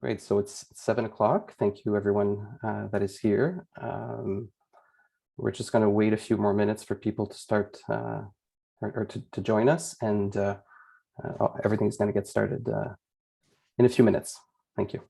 Great, so it's 7 o'clock. Thank you everyone that is here. We're just going to wait a few more minutes for people to start or to join us, and everything's going to get started in a few minutes. Thank you.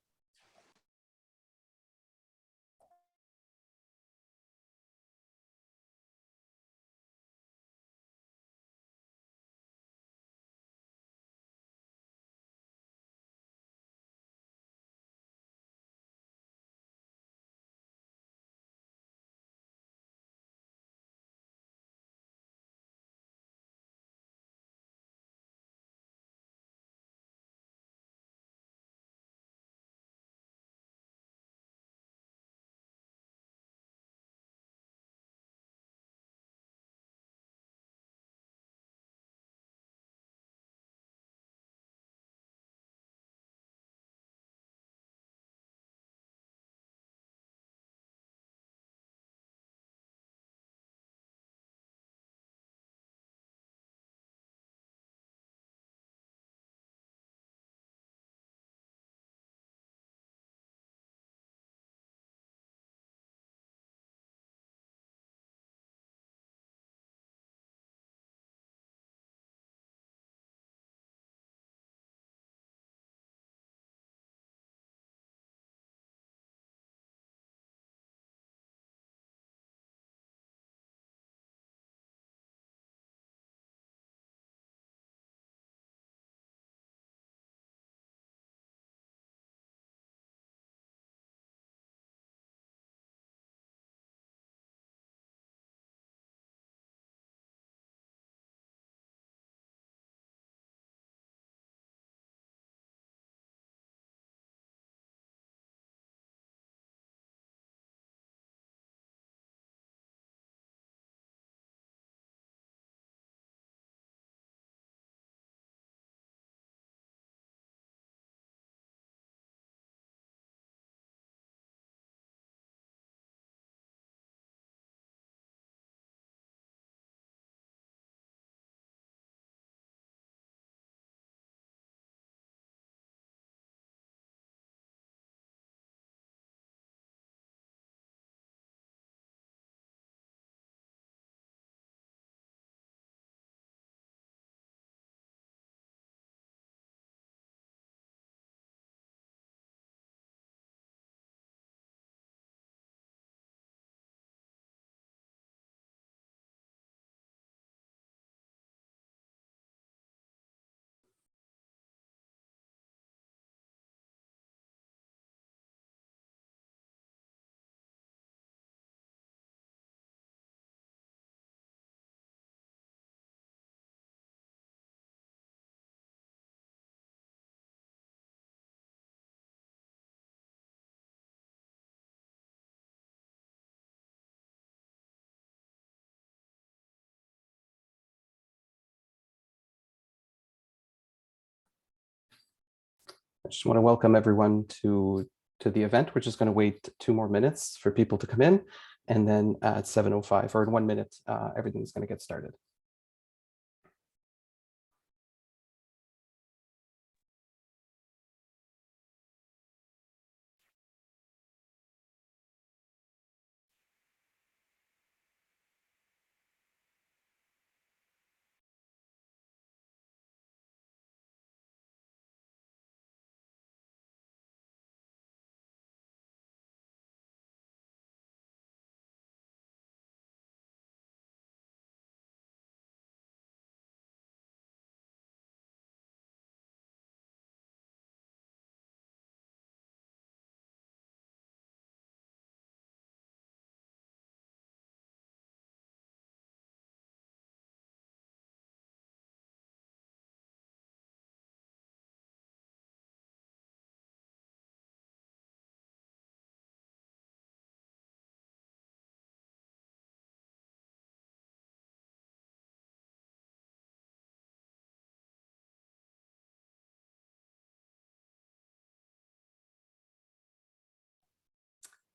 I just want to welcome everyone to the event. We're just going to wait 2 more minutes for people to come in, and then at 7:05 or in 1 minute, everything's going to get started.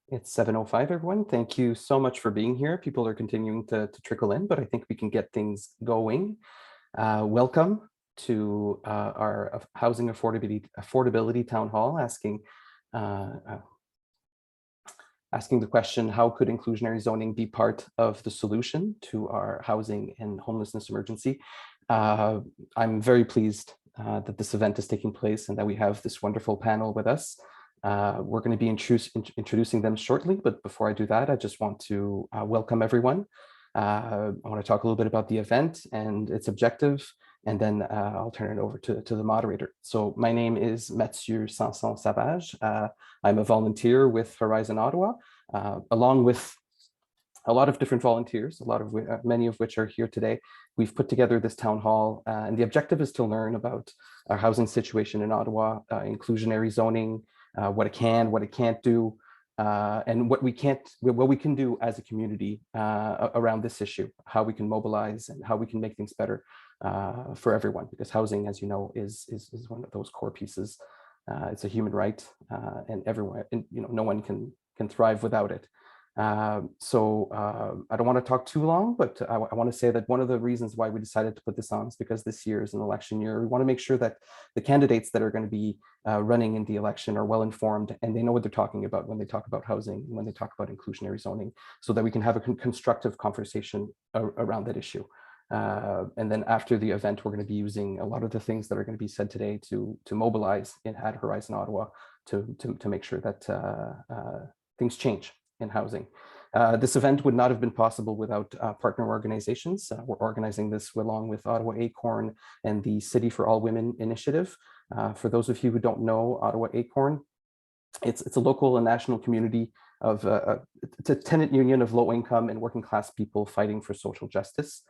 It's 7:05, everyone. Thank you so much for being here. People are continuing to trickle in, but I think we can get things going. Welcome to our Housing Affordability Town Hall, asking asking the question, how could inclusionary zoning be part of the solution to our housing and homelessness emergency? I'm very pleased that this event is taking place and that we have this wonderful panel with us. We're going to be introducing them shortly, but before I do that, I just want to welcome everyone. I want to talk a little bit about the event and its objective, and then I'll turn it over to the moderator. So my name is Mathieu Sanson-Savage. I'm a volunteer with Horizon Ottawa, along with a lot of different volunteers, many of which are here today. We've put together this town hall, and the objective is to learn about our housing situation in Ottawa, inclusionary zoning, what it can, what it can't do, and what we can do as a community around this issue, how we can mobilize and how we can make things better for everyone, because housing, as you know, is one of those core pieces. It's a human right, and everyone, and no one can thrive without it. I don't want to talk too long, but I want to say that one of the reasons why we decided to put this on is because this year is an election year. We want to make sure that the candidates that are going to be running in the election are well informed and they know what they're talking about when they talk about housing, when they talk about inclusionary zoning, so that we can have a constructive conversation around that issue. And then after the event, we're going to be using a lot of the things that are going to be said today to mobilize at Horizon Ottawa to make sure that things change in housing. This event would not have been possible without partner organizations. We're organizing this along with Ottawa ACORN and the City for All Women initiative. For those of you who don't know Ottawa ACORN, it's a local and national community of it's a tenant union of low income and working class people fighting for social justice.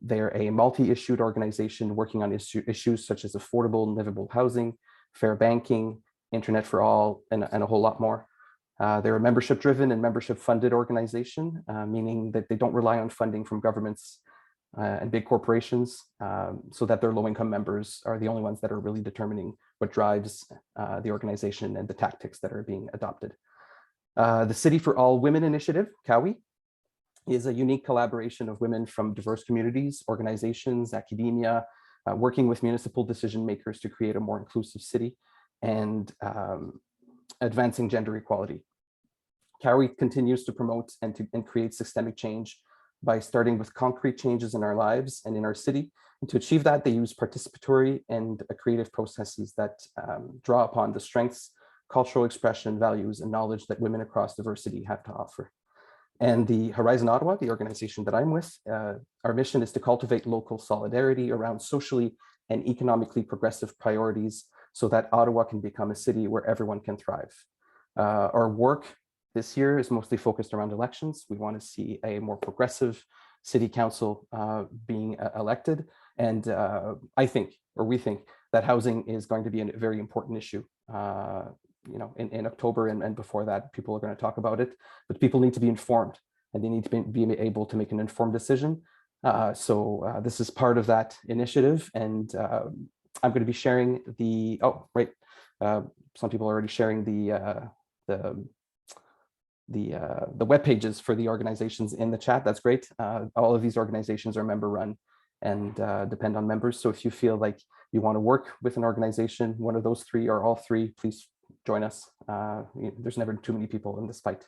They're a multi-issued organization working on issues such as affordable and livable housing, fair banking, internet for all, and a whole lot more. They're a membership-driven and membership-funded organization, meaning that they don't rely on funding from governments and big corporations, so that their low-income members are the only ones that are really determining what drives the organization and the tactics that are being adopted. The City for All Women initiative, CAWI, is a unique collaboration of women from diverse communities, organizations, academia, working with municipal decision makers to create a more inclusive city and advancing gender equality. CAWI continues to promote and create systemic change by starting with concrete changes in our lives and in our city. And to achieve that, they use participatory and creative processes that draw upon the strengths, cultural expression, values, and knowledge that women across diversity have to offer. And the Horizon Ottawa, the organization that I'm with, our mission is to cultivate local solidarity around socially and economically progressive priorities so that Ottawa can become a city where everyone can thrive. Our work this year is mostly focused around elections. We want to see a more progressive city council being elected. And we think that housing is going to be a very important issue. In October and before that, people are going to talk about it, but people need to be informed and they need to be able to make an informed decision. This is part of that initiative. And I'm going to be sharing some people are already sharing the web pages for the organizations in the chat. That's great. All of these organizations are member run and depend on members. So if you feel like you want to work with an organization, one of those three or all three, please join us. There's never too many people in this fight.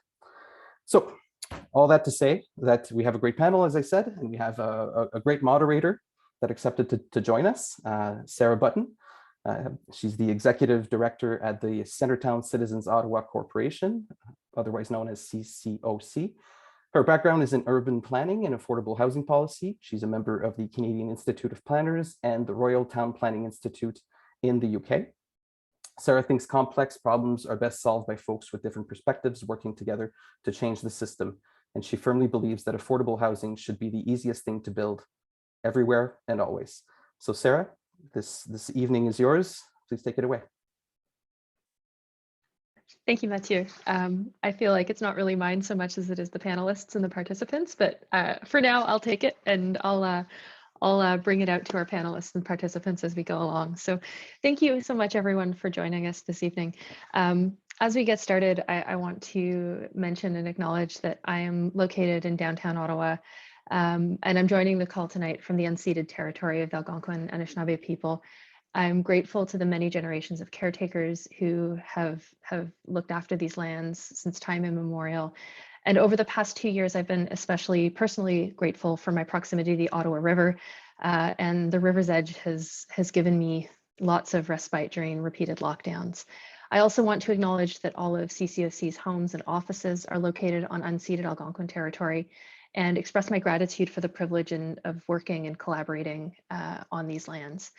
So all that to say that we have a great panel, as I said, and we have a great moderator that accepted to join us, Sarah Button. She's the executive director at the Centretown Citizens Ottawa Corporation, otherwise known as CCOC. Her background is in urban planning and affordable housing policy. She's a member of the Canadian Institute of Planners and the Royal Town Planning Institute in the UK. Sarah thinks complex problems are best solved by folks with different perspectives working together to change the system. And she firmly believes that affordable housing should be the easiest thing to build everywhere and always. So Sarah, this evening is yours. Please take it away. Thank you, Mathieu. I feel like it's not really mine so much as it is the panelists and the participants, but for now I'll take it and I'll bring it out to our panelists and participants as we go along. So thank you so much, everyone, for joining us this evening. As we get started, I want to mention and acknowledge that I am located in downtown Ottawa, and I'm joining the call tonight from the unceded territory of the Algonquin and Anishinaabe people. I'm grateful to the many generations of caretakers who have looked after these lands since time immemorial. And over the past 2 years, I've been especially personally grateful for my proximity to the Ottawa River. And the river's edge has given me lots of respite during repeated lockdowns. I also want to acknowledge that all of CCOC's homes and offices are located on unceded Algonquin territory, and express my gratitude for the privilege of working and collaborating on these lands.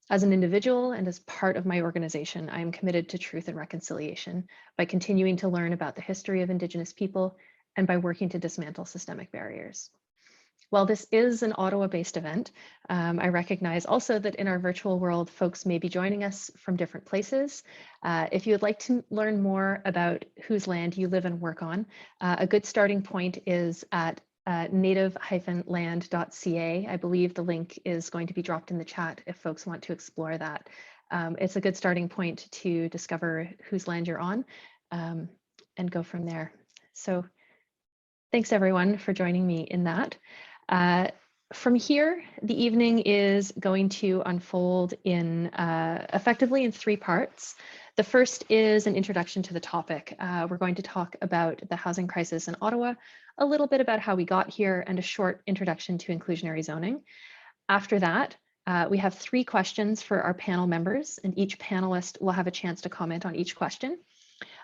As an individual and as part of my organization, I am committed to truth and reconciliation by continuing to learn about the history of Indigenous people and by working to dismantle systemic barriers. While this is an Ottawa-based event, I recognize also that in our virtual world, folks may be joining us from different places. If you would like to learn more about whose land you live and work on, a good starting point is at native-land.ca. I believe the link is going to be dropped in the chat if folks want to explore that. It's a good starting point to discover whose land you're on and go from there. So thanks everyone for joining me in that. From here, the evening is going to unfold in effectively in 3 parts. The first is an introduction to the topic. We're going to talk about the housing crisis in Ottawa, a little bit about how we got here, and a short introduction to inclusionary zoning. After that, we have 3 questions for our panel members, and each panelist will have a chance to comment on each question.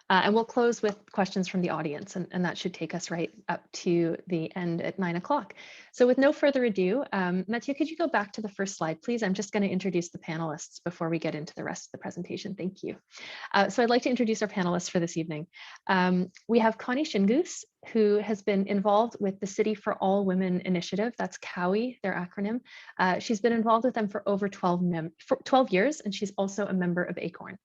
And we'll close with questions from the audience, and that should take us right up to the end at 9 o'clock. So with no further ado, Mathieu, could you go back to the first slide, please? I'm just going to introduce the panelists before we get into the rest of the presentation. Thank you. So I'd like to introduce our panelists for this evening. We have Connie Shingoose, who has been involved with the City for All Women initiative. That's CAWI, their acronym. She's been involved with them for over 12 years, and she's also a member of ACORN.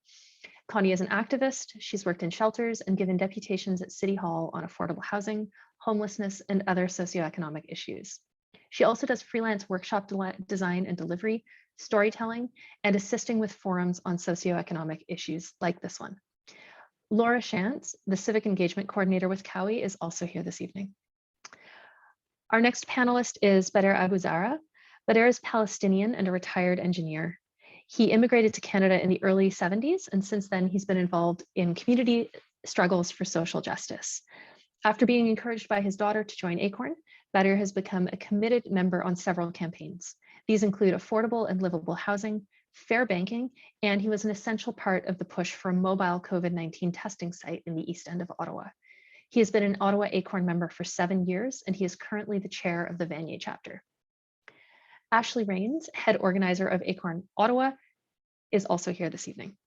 Connie is an activist. She's worked in shelters and given deputations at City Hall on affordable housing, homelessness, and other socioeconomic issues. She also does freelance workshop design and delivery, storytelling, and assisting with forums on socioeconomic issues like this one. Laura Shantz, the civic engagement coordinator with CAWI, is also here this evening. Our next panelist is Bader Abu-Zahra. Bader is Palestinian and a retired engineer. He immigrated to Canada in the early 70s, and since then he's been involved in community struggles for social justice. After being encouraged by his daughter to join ACORN, Bader has become a committed member on several campaigns. These include affordable and livable housing, fair banking, and he was an essential part of the push for a mobile COVID-19 testing site in the East End of Ottawa. He has been an Ottawa ACORN member for 7 years, and he is currently the chair of the Vanier chapter. Ashley Rains, head organizer of ACORN Ottawa, is also here this evening.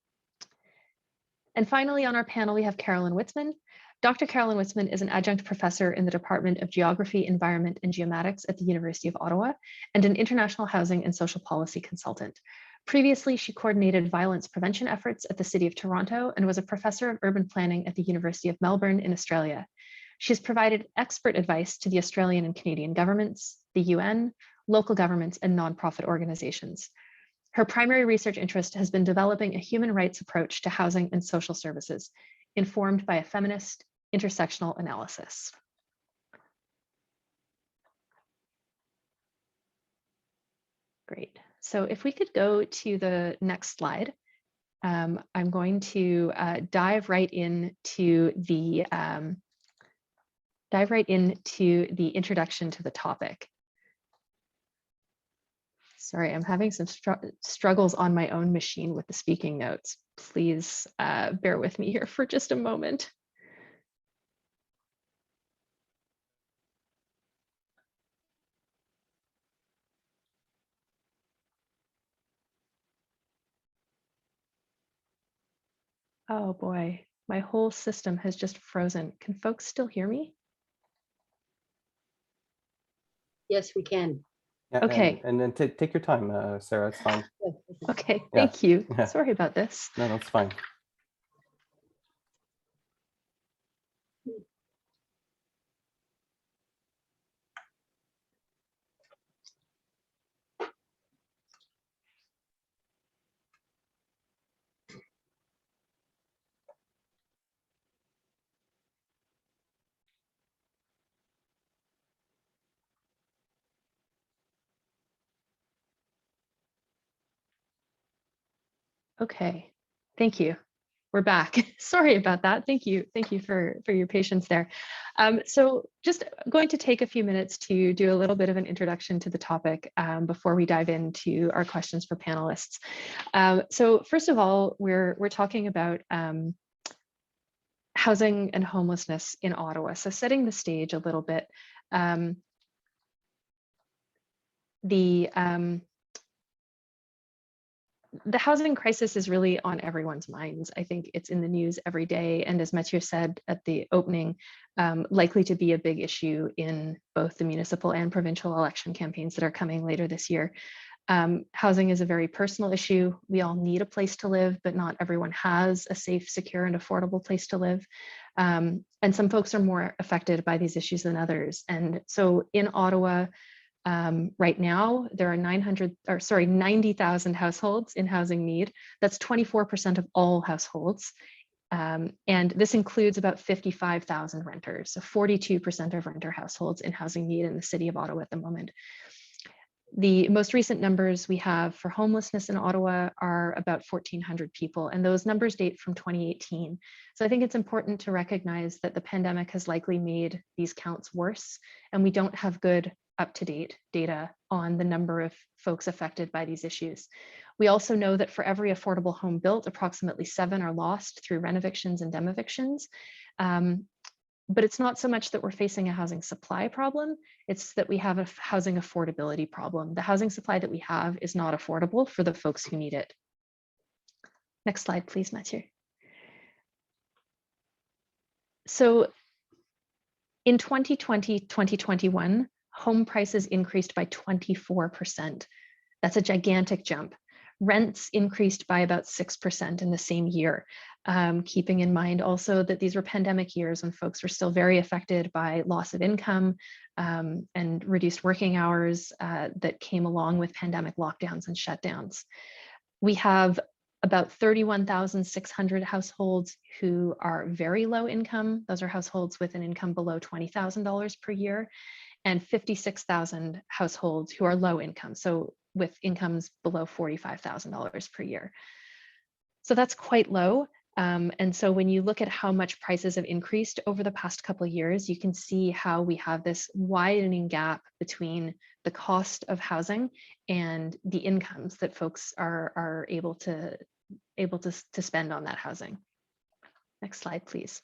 And finally, on our panel, we have Carolyn Whitzman. Dr. Carolyn Whitzman is an adjunct professor in the Department of Geography, Environment, and Geomatics at the University of Ottawa, and an international housing and social policy consultant. Previously, she coordinated violence prevention efforts at the City of Toronto and was a professor of urban planning at the University of Melbourne in Australia. She has provided expert advice to the Australian and Canadian governments, the UN, local governments, and nonprofit organizations. Her primary research interest has been developing a human rights approach to housing and social services, informed by a feminist intersectional analysis. Great. So if we could go to the next slide, I'm going to dive right into the introduction to the topic. Sorry, I'm having some struggles on my own machine with the speaking notes. Please bear with me here for just a moment. Oh boy, my whole system has just frozen. Can folks still hear me? Yes, we can. Yeah, Okay. and then take your time, Sarah, it's fine. Okay, thank you. Yeah. Sorry about this. No, that's fine. Okay, thank you. We're back. Sorry about that. Thank you. Thank you for your patience there. So just going to take a few minutes to do a little bit of an introduction to the topic before we dive into our questions for panelists. So first of all, we're talking about housing and homelessness in Ottawa. So setting the stage a little bit, the housing crisis is really on everyone's minds. I think it's in the news every day. And as Mathieu said at the opening, likely to be a big issue in both the municipal and provincial election campaigns that are coming later this year. Housing is a very personal issue. We all need a place to live, but not everyone has a safe, secure, and affordable place to live. And some folks are more affected by these issues than others. And so in Ottawa, right now, there are 90,000 households in housing need. That's 24% of all households. And this includes about 55,000 renters, so 42% of renter households in housing need in the city of Ottawa at the moment. The most recent numbers we have for homelessness in Ottawa are about 1,400 people, and those numbers date from 2018. So I think it's important to recognize that the pandemic has likely made these counts worse, and we don't have good up-to-date data on the number of folks affected by these issues. We also know that for every affordable home built, approximately 7 are lost through renovictions and demevictions. But it's not so much that we're facing a housing supply problem, it's that we have a housing affordability problem. The housing supply that we have is not affordable for the folks who need it. Next slide, please, Mathieu. So in 2020, 2021, home prices increased by 24%. That's a gigantic jump. Rents increased by about 6% in the same year, keeping in mind also that these were pandemic years when folks were still very affected by loss of income and reduced working hours that came along with pandemic lockdowns and shutdowns. We have about 31,600 households who are very low income. Those are households with an income below $20,000 per year, and 56,000 households who are low income, so with incomes below $45,000 per year. So that's quite low. And so when you look at how much prices have increased over the past couple of years, you can see how we have this widening gap between the cost of housing and the incomes that folks are able to spend on that housing. Next slide, please.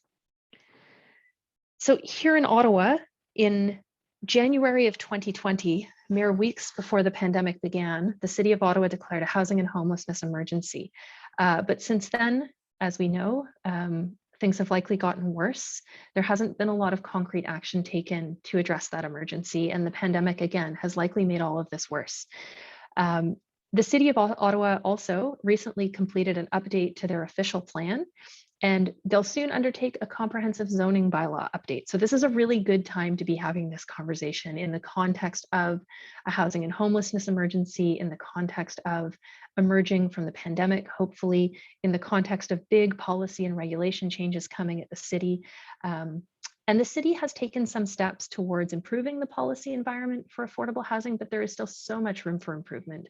So here in Ottawa, in January of 2020, mere weeks before the pandemic began, the City of Ottawa declared a housing and homelessness emergency. But since then, as we know, things have likely gotten worse. There hasn't been a lot of concrete action taken to address that emergency, and the pandemic, again, has likely made all of this worse. The City of Ottawa also recently completed an update to their official plan, and they'll soon undertake a comprehensive zoning bylaw update. So this is a really good time to be having this conversation in the context of a housing and homelessness emergency, in the context of emerging from the pandemic, hopefully, in the context of big policy and regulation changes coming at the city. And the city has taken some steps towards improving the policy environment for affordable housing, but there is still so much room for improvement.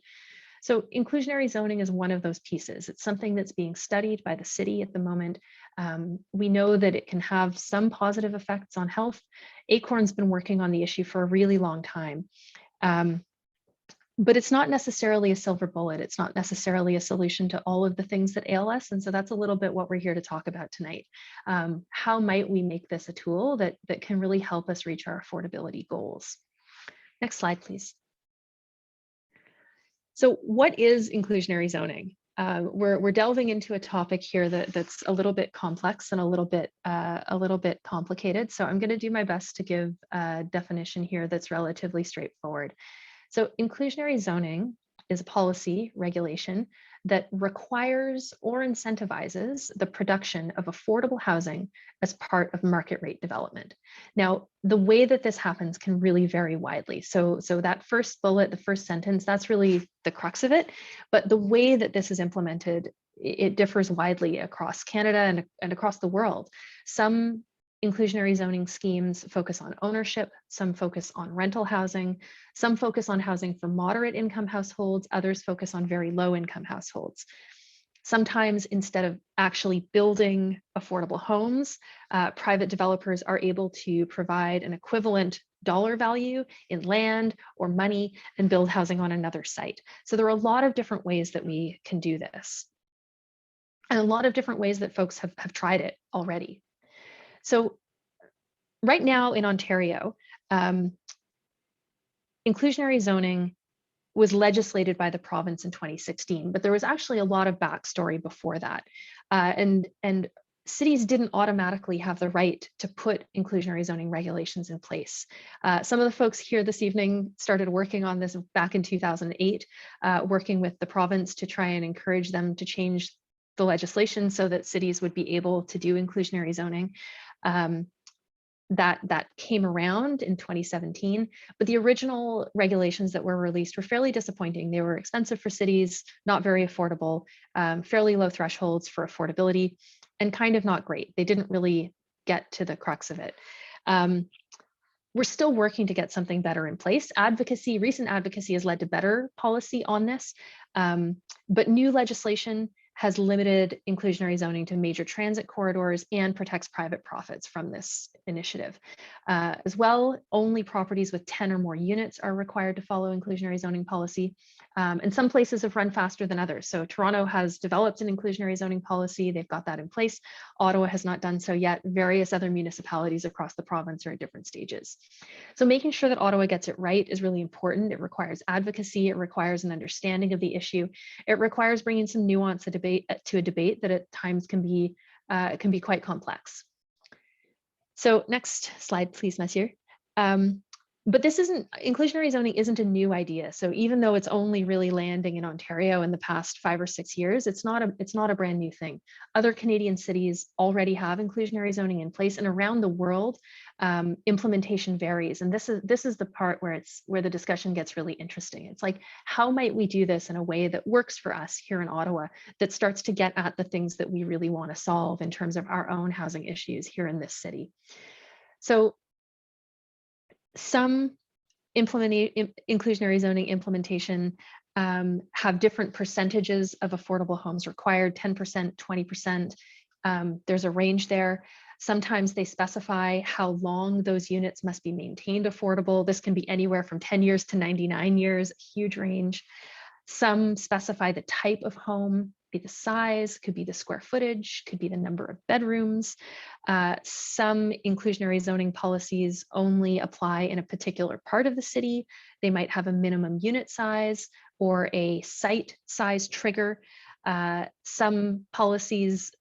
So inclusionary zoning is one of those pieces. It's something that's being studied by the city at the moment. We know that it can have some positive effects on health. ACORN's been working on the issue for a really long time. But it's not necessarily a silver bullet. It's not necessarily a solution to all of the things that ail us. And so that's a little bit what we're here to talk about tonight. How might we make this a tool that can really help us reach our affordability goals? Next slide, please. So what is inclusionary zoning? We're delving into a topic here that's a little bit complex and a little bit complicated. So I'm going to do my best to give a definition here that's relatively straightforward. So inclusionary zoning is a policy regulation that requires or incentivizes the production of affordable housing as part of market rate development. Now, the way that this happens can really vary widely. So that first bullet, the first sentence, that's really the crux of it. But the way that this is implemented, it differs widely across Canada and across the world. Some inclusionary zoning schemes focus on ownership, some focus on rental housing, some focus on housing for moderate income households, others focus on very low income households. Sometimes instead of actually building affordable homes, private developers are able to provide an equivalent dollar value in land or money and build housing on another site. So there are a lot of different ways that we can do this, and a lot of different ways that folks have tried it already. So right now in Ontario, inclusionary zoning was legislated by the province in 2016, but there was actually a lot of backstory before that. And cities didn't automatically have the right to put inclusionary zoning regulations in place. Some of the folks here this evening started working on this back in 2008, working with the province to try and encourage them to change the legislation so that cities would be able to do inclusionary zoning. That came around in 2017, but the original regulations that were released were fairly disappointing. They were expensive for cities, not very affordable, fairly low thresholds for affordability, and kind of not great. They didn't really get to the crux of it. We're still working to get something better in place. Recent advocacy has led to better policy on this, but new legislation has limited inclusionary zoning to major transit corridors and protects private profits from this initiative. As well, only properties with 10 or more units are required to follow inclusionary zoning policy. And some places have run faster than others. So Toronto has developed an inclusionary zoning policy. They've got that in place. Ottawa has not done so yet. Various other municipalities across the province are at different stages. So making sure that Ottawa gets it right is really important. It requires advocacy. It requires an understanding of the issue. It requires bringing some nuance to a debate that at times can be quite complex. So next slide, please, Monsieur. But inclusionary zoning isn't a new idea. So even though it's only really landing in Ontario in the past 5 or 6 years, it's not a brand new thing. Other Canadian cities already have inclusionary zoning in place, and around the world, implementation varies. And this is the part where the discussion gets really interesting. It's like, how might we do this in a way that works for us here in Ottawa, that starts to get at the things that we really want to solve in terms of our own housing issues here in this city? So some inclusionary zoning implementation have different percentages of affordable homes required, 10%, 20%. There's a range there. Sometimes they specify how long those units must be maintained affordable. This can be anywhere from 10 years to 99 years, a huge range. Some specify the type of home, be the size, could be the square footage, could be the number of bedrooms. Some inclusionary zoning policies only apply in a particular part of the city. They might have a minimum unit size or a site size trigger. Some policies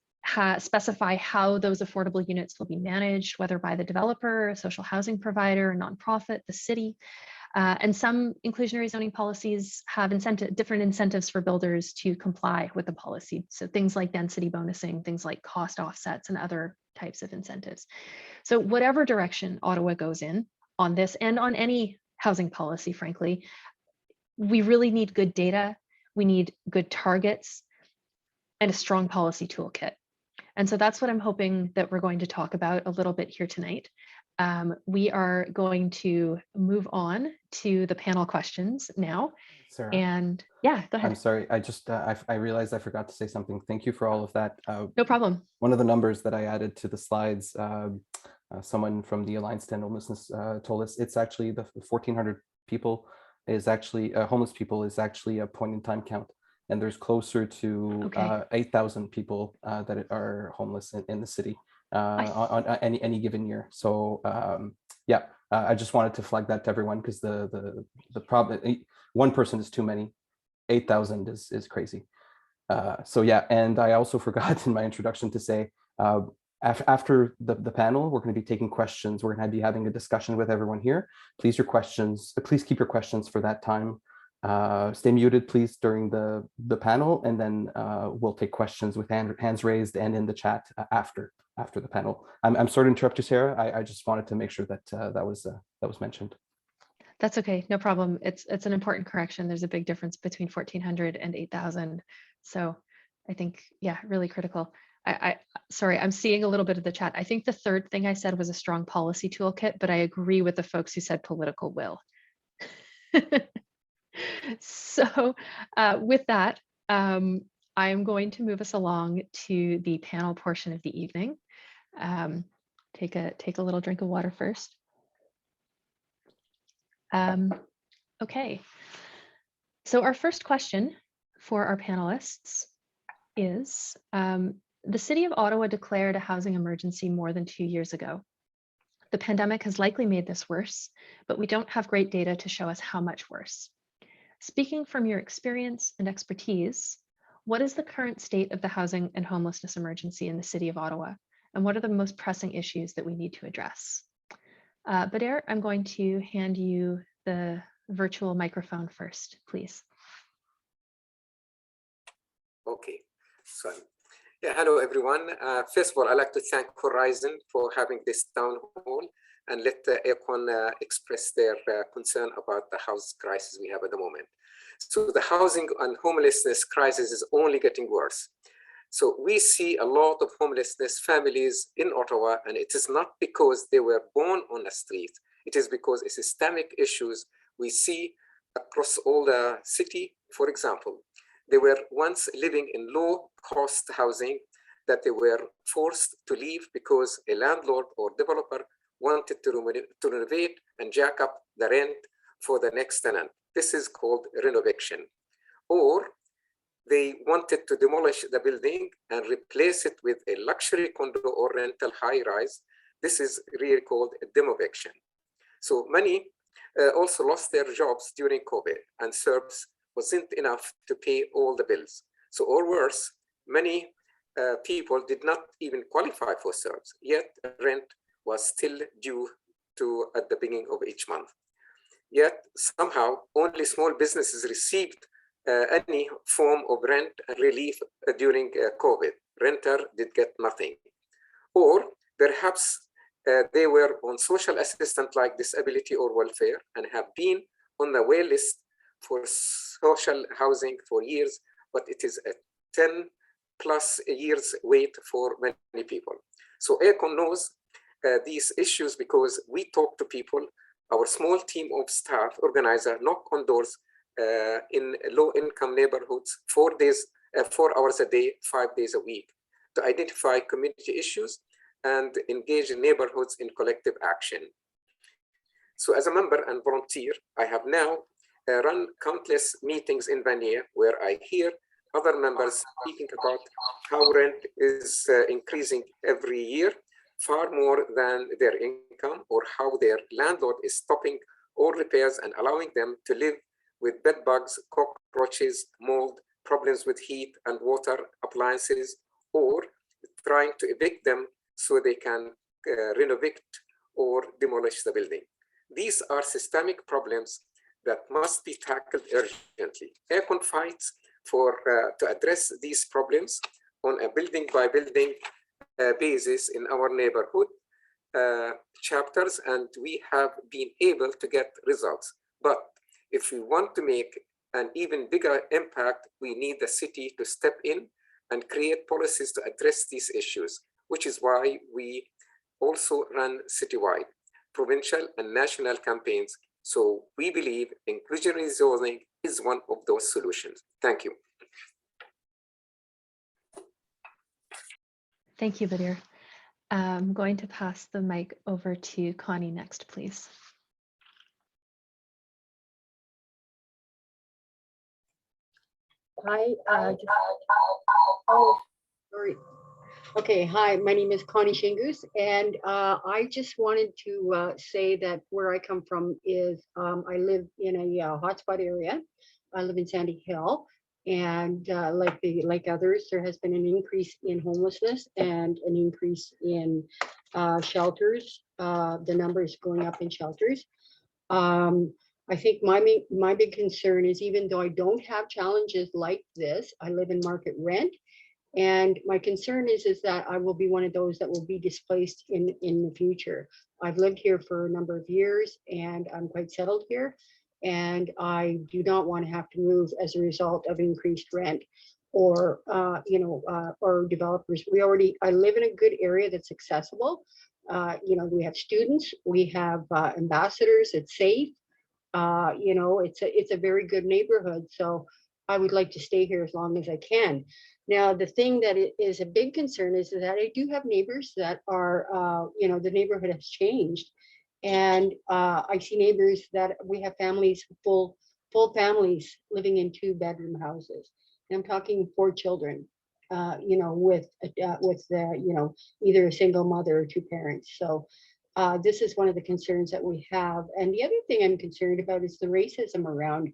specify how those affordable units will be managed, whether by the developer, a social housing provider, a nonprofit, the city. And some inclusionary zoning policies have different incentives for builders to comply with the policy. So things like density bonusing, things like cost offsets, and other types of incentives. So whatever direction Ottawa goes in on this and on any housing policy, frankly, we really need good data. We need good targets and a strong policy toolkit. And so that's what I'm hoping that we're going to talk about a little bit here tonight. We are going to move on to the panel questions now. Sarah, and yeah, go ahead. I'm sorry. I realized I forgot to say something. Thank you for all of that. No problem. One of the numbers that I added to the slides, someone from the Alliance to End Homelessness told us it's actually the 1,400 people is actually homeless people is actually a point in time count. And there's closer to 8,000 people that are homeless in the city on any given year. So yeah, I just wanted to flag that to everyone, because the problem, one person is too many, 8,000 is crazy. So yeah, and I also forgot in my introduction to say, after the panel, we're going to be taking questions. We're going to be having a discussion with everyone here. Please keep your questions for that time. Stay muted, please, during the panel, and then we'll take questions with hands raised and in the chat after the panel. I'm sorry to interrupt you, Sarah. I just wanted to make sure that that was mentioned. That's okay, no problem. It's an important correction. There's a big difference between 1,400 and 8,000. So I think, yeah, really critical. Sorry, I'm seeing a little bit of the chat. I think the third thing I said was a strong policy toolkit, but I agree with the folks who said political will. So with that, I'm going to move us along to the panel portion of the evening. Take a little drink of water first. Okay, so our first question for our panelists is, the City of Ottawa declared a housing emergency more than 2 years ago. The pandemic has likely made this worse, but we don't have great data to show us how much worse. Speaking from your experience and expertise, what is the current state of the housing and homelessness emergency in the City of Ottawa? And what are the most pressing issues that we need to address? Vanier, I'm going to hand you the virtual microphone first, please. Okay, so yeah, hello everyone. First of all, I'd like to thank Horizon for having this town hall and let ACORN express their concern about the house crisis we have at the moment. So the housing and homelessness crisis is only getting worse. So we see a lot of homelessness families in Ottawa, and it is not because they were born on the street. It is because of systemic issues we see across all the city. For example, they were once living in low-cost housing that they were forced to leave because a landlord or developer wanted to renovate and jack up the rent for the next tenant. This is called renovation. Or they wanted to demolish the building and replace it with a luxury condo or rental high-rise. This is really called a demovection. So many also lost their jobs during COVID, and SERBs wasn't enough to pay all the bills. So, or worse, many people did not even qualify for SERBs, yet rent was still due to at the beginning of each month. Yet somehow only small businesses received any form of rent relief during COVID. Renter did get nothing. Or perhaps they were on social assistance like disability or welfare and have been on the wait list for social housing for years, but it is a 10+ years wait for many people. So ACORN knows these issues because we talk to people. Our small team of staff organizer knock on doors in low-income neighborhoods 4 hours a day, 5 days a week, to identify community issues and engage in neighborhoods in collective action. So as a member and volunteer, I have now run countless meetings in Vanier where I hear other members speaking about how rent is increasing every year, far more than their income, or how their landlord is stopping all repairs and allowing them to live with bed bugs, cockroaches, mold, problems with heat and water appliances, or trying to evict them so they can renovate or demolish the building. These are systemic problems that must be tackled urgently. ACORN fights for to address these problems on a building by building basis in our neighborhood chapters, and we have been able to get results. But if we want to make an even bigger impact, we need the city to step in and create policies to address these issues, which is why we also run citywide, provincial and national campaigns. So we believe inclusionary zoning is one of those solutions. Thank you. Thank you, Vanier. I'm going to pass the mic over to Connie next, please. Hi. Oh, sorry. Okay. Hi, my name is Connie Shingoose, and I just wanted to say that where I come from is I live in a hotspot area. I live in Sandy Hill, and like others, there has been an increase in homelessness and an increase in shelters. The number is going up in shelters. I think my big concern is, even though I don't have challenges like this, I live in market rent. And my concern is that I will be one of those that will be displaced in the future. I've lived here for a number of years and I'm quite settled here. And I do not want to have to move as a result of increased rent or, or developers. I live in a good area that's accessible. We have students, we have ambassadors, it's safe. It's a very good neighborhood. So I would like to stay here as long as I can. Now, the thing that is a big concern is that I do have neighbors that are, you know, the neighborhood has changed. And I see neighbors that we have families, full families living in 2-bedroom houses. And I'm talking 4 children, you know, with you know, either a single mother or 2 parents. So this is one of the concerns that we have. And the other thing I'm concerned about is the racism around,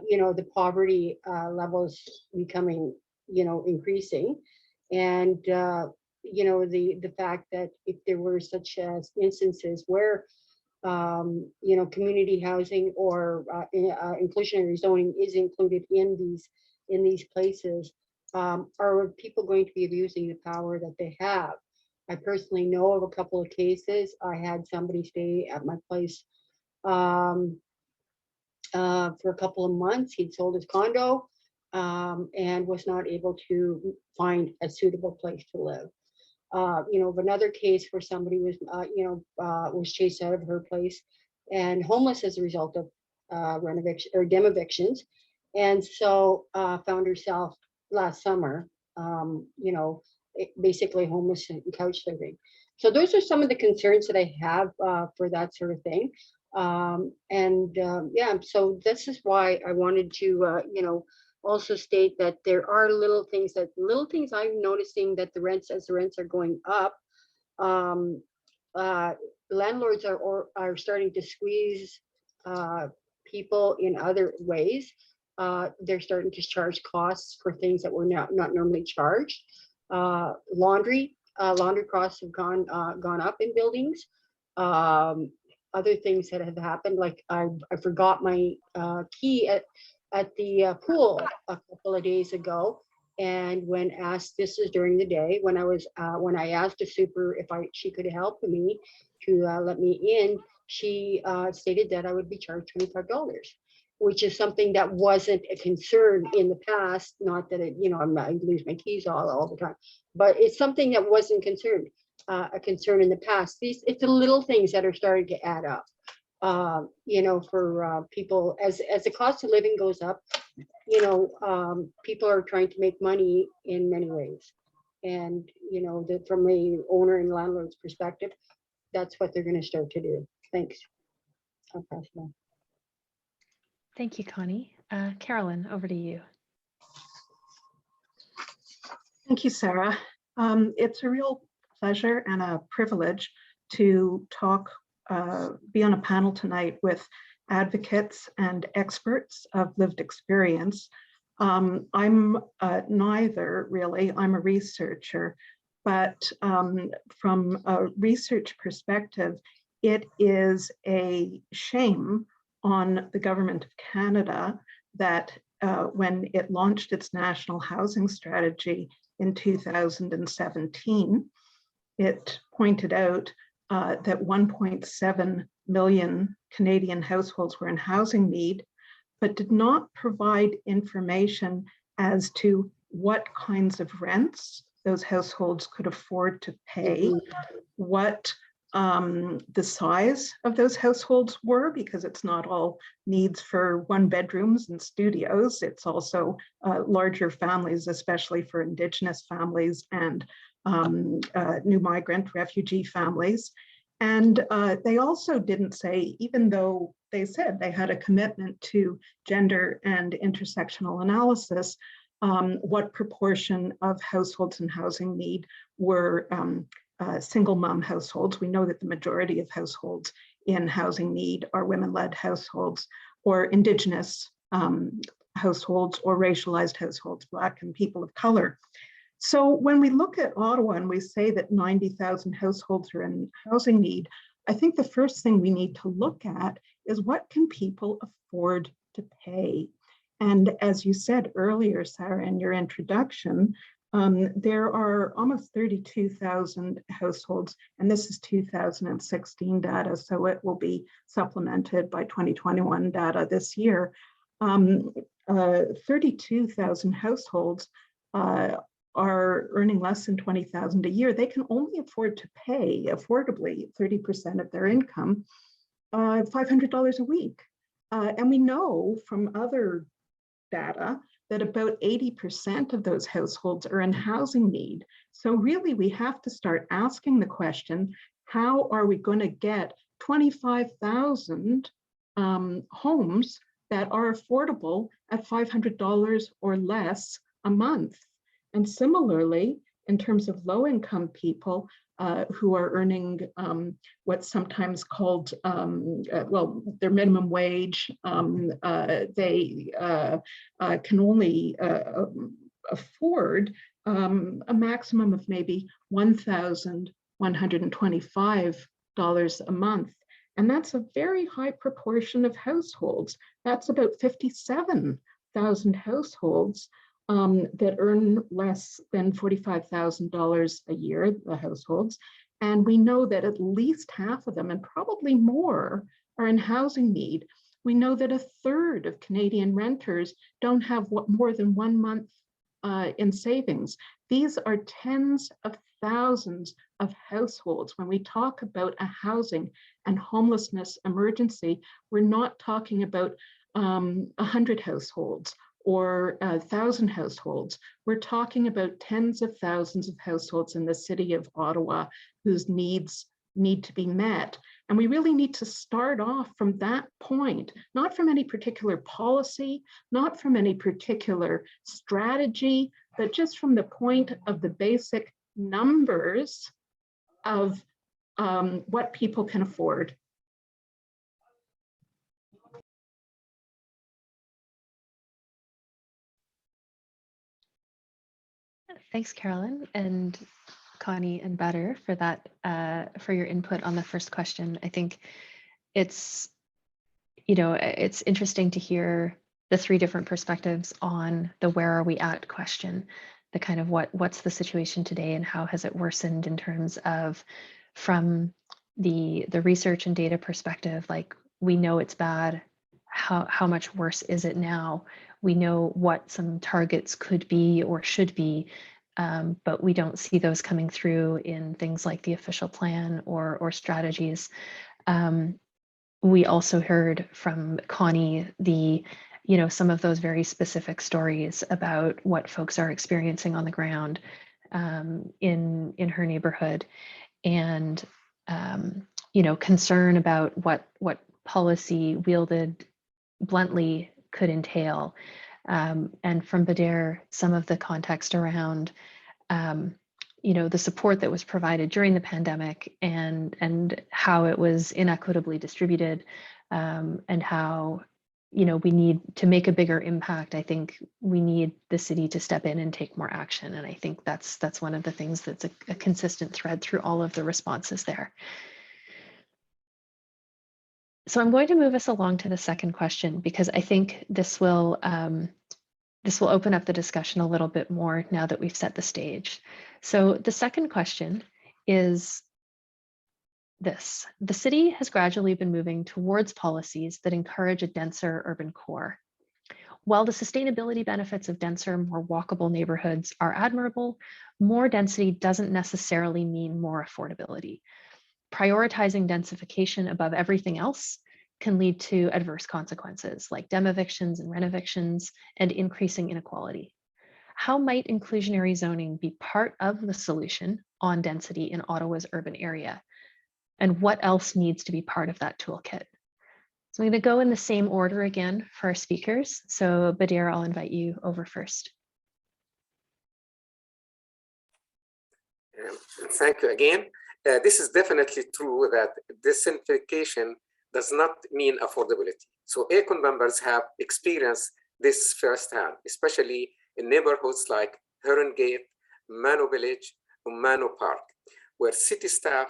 you know, the poverty levels becoming, you know, increasing. And, you know, the fact that if there were such instances where, you know, community housing or inclusionary zoning is included in these places, are people going to be abusing the power that they have? I personally know of a couple of cases. I had somebody stay at my place for a couple of months. He'd sold his condo and was not able to find a suitable place to live. You know, of another case where somebody was, you know, was chased out of her place and homeless as a result of renovation or dem evictions, and so found herself last summer, you know, basically homeless and couch living. So those are some of the concerns that I have for that sort of thing. Yeah, so this is why I wanted to, you know, also state that there are little things I'm noticing that as the rents are going up, landlords are starting to squeeze people in other ways. They're starting to charge costs for things that were not normally charged. Laundry costs have gone up in buildings. Other things that have happened, like I forgot my key at the pool a couple of days ago, and when asked, this is during the day, when I asked a super if she could help me to let me in, she stated that I would be charged $25, which is something that wasn't a concern in the past. Not that it, you know, I lose my keys all the time, but it's something that wasn't a concern in the past. It's the little things that are starting to add up. You know, for people, as the cost of living goes up, you know, people are trying to make money in many ways. And, you know, from the owner and landlord's perspective, that's what they're going to start to do. Thanks. I'll pass it on. Thank you, Connie. Carolyn, over to you. Thank you, Sarah. It's a real pleasure and a privilege to be on a panel tonight with advocates and experts of lived experience. I'm neither really, I'm a researcher, but from a research perspective, it is a shame on the Government of Canada that when it launched its national housing strategy in 2017, it pointed out that 1.7 million Canadian households were in housing need, but did not provide information as to what kinds of rents those households could afford to pay, what the size of those households were, because it's not all needs for 1-bedrooms and studios. It's also larger families, especially for Indigenous families and new migrant refugee families. And they also didn't say, even though they said they had a commitment to gender and intersectional analysis, what proportion of households in housing need were single mom households. We know that the majority of households in housing need are women-led households, or Indigenous households, or racialized households, Black and people of color. So when we look at Ottawa and we say that 90,000 households are in housing need, I think the first thing we need to look at is what can people afford to pay? And as you said earlier, Sarah, in your introduction, there are almost 32,000 households, and this is 2016 data, so it will be supplemented by 2021 data this year. 32,000 households are earning less than $20,000 a year. They can only afford to pay affordably 30% of their income, $500 a week. And we know from other data that about 80% of those households are in housing need. So really we have to start asking the question, how are we going to get 25,000 homes that are affordable at $500 or less a month? And similarly, in terms of low-income people who are earning what's sometimes called, well, their minimum wage, they can only afford a maximum of maybe $1,125 a month. And that's a very high proportion of households. That's about 57,000 households that earn less than $45,000 a year, the households. And we know that at least half of them, and probably more, are in housing need. We know that a third of Canadian renters don't have more than 1 month in savings. These are tens of thousands of households. When we talk about a housing and homelessness emergency, we're not talking about 100 households or 1,000 households. We're talking about tens of thousands of households in the city of Ottawa whose needs need to be met. And we really need to start off from that point, not from any particular policy, not from any particular strategy, but just from the point of the basic numbers of what people can afford. Thanks, Carolyn and Connie and Better for that, for your input on the first question. I think it's, it's interesting to hear the 3 different perspectives on the where are we at question, the kind of what's the situation today and how has it worsened in terms of from the research and data perspective, like we know it's bad, how much worse is it now? We know what some targets could be or should be, but we don't see those coming through in things like the official plan or strategies. We also heard from Connie some of those very specific stories about what folks are experiencing on the ground in her neighborhood, and concern about what policy wielded bluntly could entail. And from Bader, some of the context around the support that was provided during the pandemic and how it was inequitably distributed, and how we need to make a bigger impact. I think we need the city to step in and take more action, and I think that's one of the things that's a consistent thread through all of the responses there. So I'm going to move us along to the second question, because I think this will open up the discussion a little bit more now that we've set the stage. So the second question is this: the city has gradually been moving towards policies that encourage a denser urban core. While the sustainability benefits of denser, more walkable neighborhoods are admirable, more density doesn't necessarily mean more affordability. Prioritizing densification above everything else can lead to adverse consequences like demevictions and renovictions and increasing inequality. How might inclusionary zoning be part of the solution on density in Ottawa's urban area? And what else needs to be part of that toolkit? So I'm going to go in the same order again for our speakers. So Bader, I'll invite you over first. Thank you again. This is definitely true that densification does not mean affordability. So ACORN members have experienced this firsthand, especially in neighborhoods like Heron Gate, Mano Village, and Mano Park, where city staff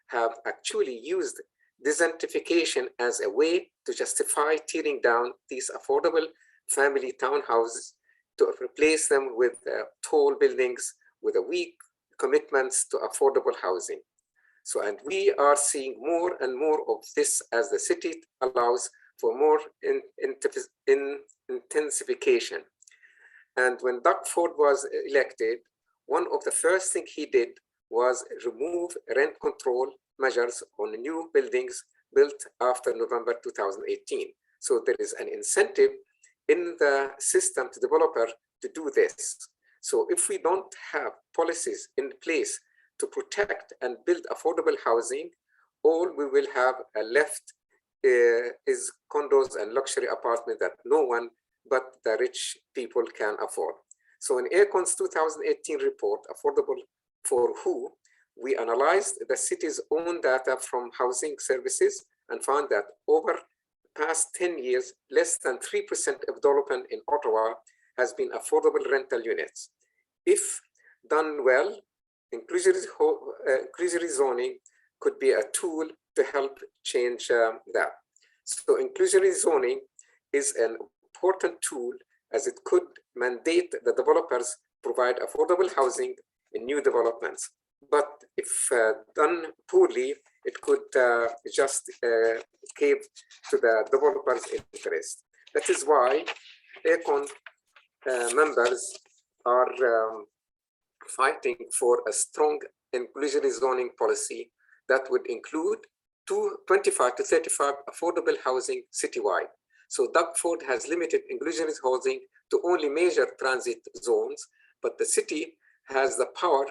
have actually used densification as a way to justify tearing down these affordable family townhouses to replace them with tall buildings with a weak commitments to affordable housing. So, and we are seeing more and more of this as the city allows for more intensification. And when Doug Ford was elected, one of the first things he did was remove rent control measures on new buildings built after November 2018. So there is an incentive in the system to developer to do this. So if we don't have policies in place to protect and build affordable housing, all we will have left is condos and luxury apartments that no one but the rich people can afford. So in ACORN's 2018 report, Affordable for Who, we analyzed the city's own data from housing services and found that over the past 10 years, less than 3% of development in Ottawa has been affordable rental units. If done well, inclusionary zoning could be a tool to help change that. So inclusionary zoning is an important tool as it could mandate the developers provide affordable housing in new developments. But if done poorly, it could just cave to the developers' interest. That is why ACORN members are fighting for a strong inclusionary zoning policy that would include 25 to 35 affordable housing citywide. So Doug Ford has limited inclusionary housing to only major transit zones, but the city has the power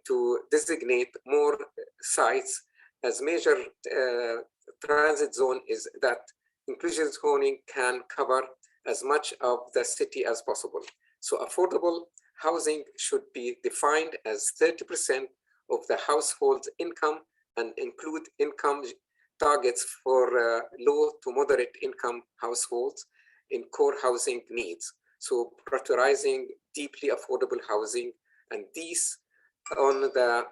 to designate more sites as major transit zone is that inclusionary zoning can cover as much of the city as possible. So affordable housing should be defined as 30% of the household's income and include income targets for low to moderate income households in core housing needs. So prioritizing deeply affordable housing and these on the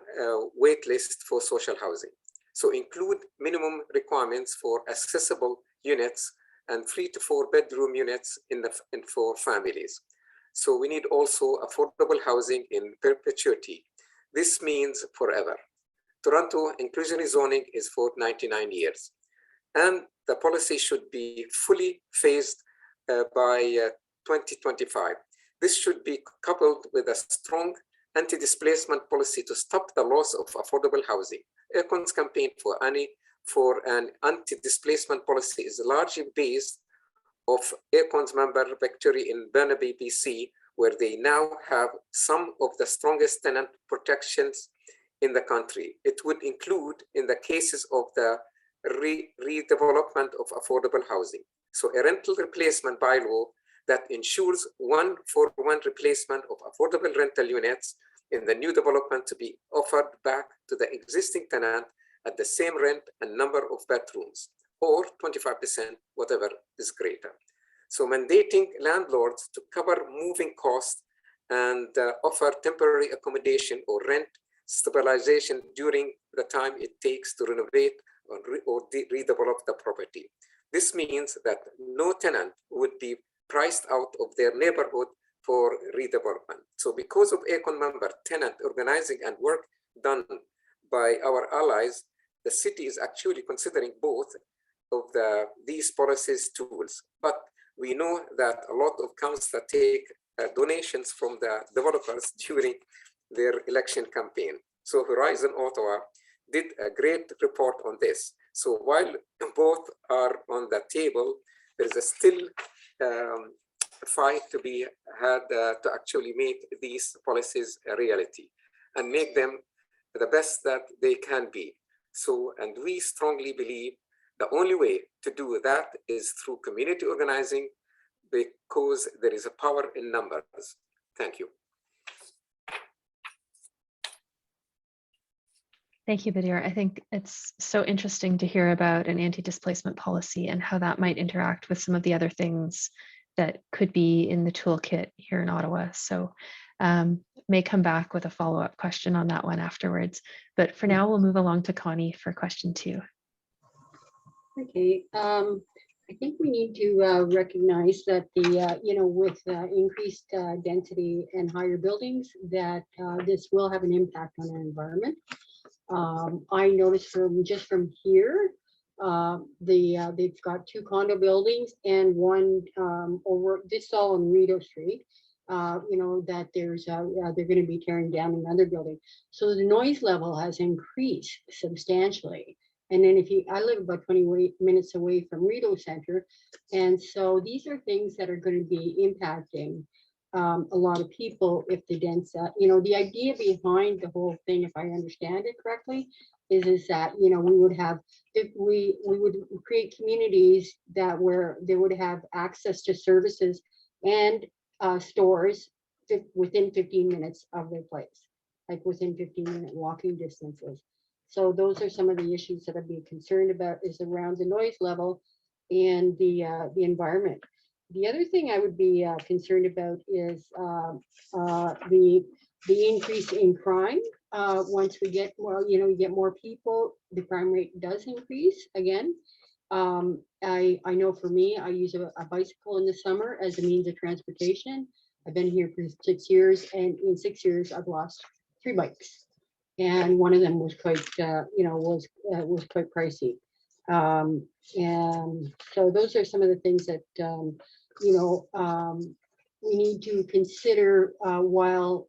wait list for social housing. So include minimum requirements for accessible units and 3 to 4 bedroom units for families. So we need also affordable housing in perpetuity. This means forever. Toronto inclusionary zoning is for 99 years. And the policy should be fully phased by 2025. This should be coupled with a strong anti-displacement policy to stop the loss of affordable housing. ACORN's campaign for an anti-displacement policy is largely based of ACORN's member Victory in Burnaby, BC, where they now have some of the strongest tenant protections in the country. It would include in the cases of the redevelopment of affordable housing. So a rental replacement bylaw that ensures 1-for-1 replacement of affordable rental units in the new development to be offered back to the existing tenant at the same rent and number of bedrooms, or 25%, whatever is greater. So mandating landlords to cover moving costs and offer temporary accommodation or rent stabilization during the time it takes to renovate or redevelop the property. This means that no tenant would be priced out of their neighborhood for redevelopment. So because of ACORN member tenant organizing and work done by our allies, the city is actually considering both of these policies tools. But we know that a lot of councils take donations from the developers during their election campaign. So Horizon Ottawa did a great report on this. So while both are on the table, there is a still fight to be had to actually make these policies a reality and make them the best that they can be. So, and we strongly believe the only way to do that is through community organizing, because there is a power in numbers. Thank you. Thank you, Vanier. I think it's so interesting to hear about an anti-displacement policy and how that might interact with some of the other things that could be in the toolkit here in Ottawa. So may come back with a follow-up question on that one afterwards. But for now, we'll move along to Connie for question 2. Okay, I think we need to recognize that with increased density and higher buildings, that this will have an impact on our environment. I noticed from here, they've got 2 condo buildings and one over this all on Rideau Street. That they're going to be tearing down another building. So the noise level has increased substantially. And then I live about 20 minutes away from Rideau Center. And so these are things that are going to be impacting a lot of people if the the idea behind the whole thing, if I understand it correctly, is that, we would have, if we would create communities that where they would have access to services and stores within 15 minutes of their place, like within 15-minute walking distances. So those are some of the issues that I'd be concerned about, is around the noise level and the environment. The other thing I would be concerned about is the increase in crime. Once we get more, you get more people, the crime rate does increase again. I know for me, I use a bicycle in the summer as a means of transportation. I've been here for 6 years, and in 6 years, I've lost 3 bikes, and one of them was quite, was quite pricey. And so those are some of the things that we need to consider while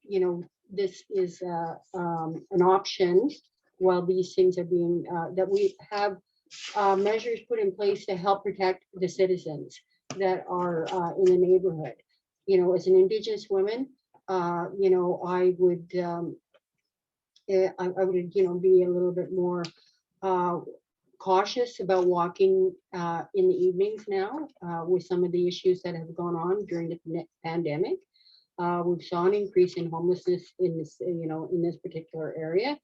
this is an option, while these things are being that we have measures put in place to help protect the citizens that are in the neighborhood. As an Indigenous woman, I would be a little bit more cautious about walking in the evenings now with some of the issues that have gone on during the pandemic. We've saw an increase in homelessness in this, in this particular area,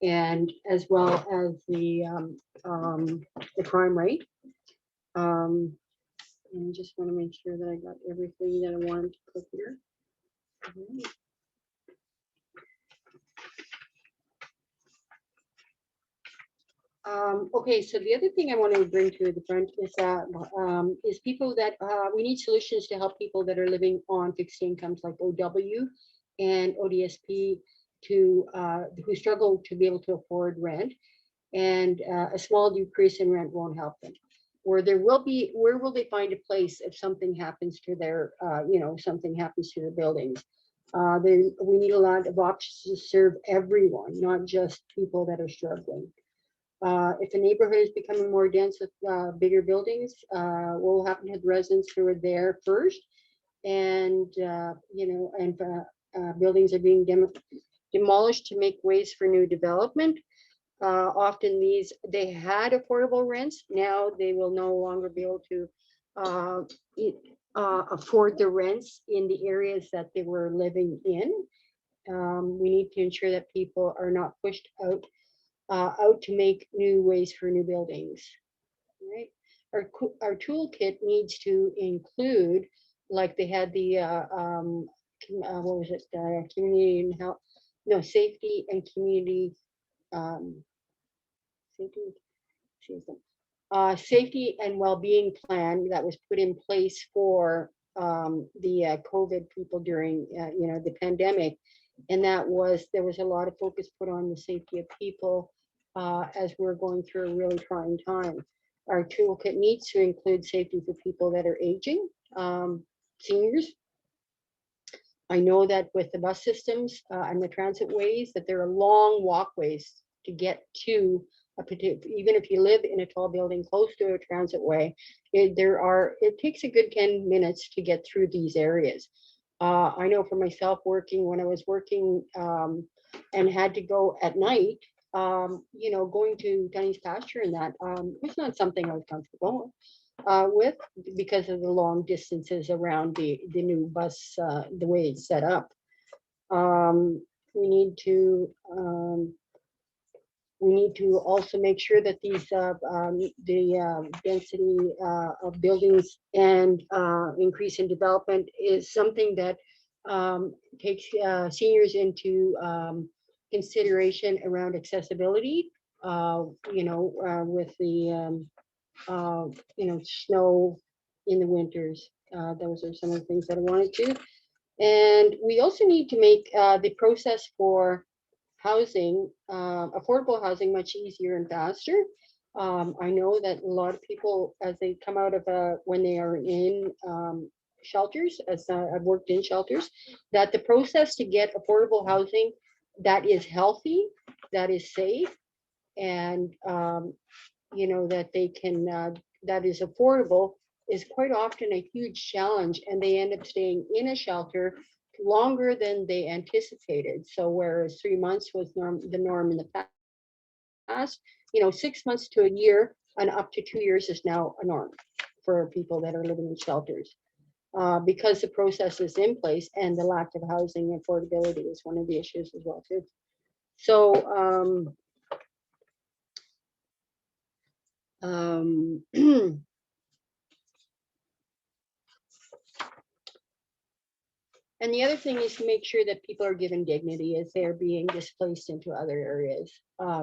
and as well as the crime rate. And I just want to make sure that I got everything that I wanted to put here. Okay, so the other thing I want to bring to the front is people that we need solutions to help people that are living on fixed incomes like OW and ODSP who struggle to be able to afford rent, and a small decrease in rent won't help them. Where will they find a place if something happens to their, something happens to their buildings? We need a lot of options to serve everyone, not just people that are struggling. If a neighborhood is becoming more dense with bigger buildings, what will happen to the residents who are there first? And, buildings are being demolished to make ways for new development. Often they had affordable rents. Now they will no longer be able to afford the rents in the areas that they were living in. We need to ensure that people are not pushed out to make new ways for new buildings. Right. Our toolkit needs to include, like they had the what was it? Community and health, no, safety and community. Safety and well-being plan that was put in place for the COVID people during the pandemic, and there was a lot of focus put on the safety of people as we're going through a really trying time. Our toolkit needs to include safety for people that are aging, seniors. I know that with the bus systems and the transit ways, that there are long walkways to get to a particular, even if you live in a tall building close to a transit way, it takes a good 10 minutes to get through these areas. I know for myself, when I was working and had to go at night, going to Dunny's pasture and that was not something I was comfortable with because of the long distances around the new bus, the way it's set up. We need to also make sure that these the density of buildings and increase in development is something that takes seniors into consideration around accessibility. With the snow in the winters. Those are some of the things that I wanted to. And we also need to make the process for housing, affordable housing, much easier and faster. I know that a lot of people, as they come out of when they are in shelters, as I've worked in shelters, that the process to get affordable housing that is healthy, that is safe, and you know, that they can, that is affordable, is quite often a huge challenge, and they end up staying in a shelter longer than they anticipated. So whereas 3 months was the norm in the past, you know, 6 months to a year and up to 2 years is now a norm for people that are living in shelters, because the process is in place and the lack of housing affordability is one of the issues as well too. So and the other thing is to make sure that people are given dignity as they're being displaced into other areas.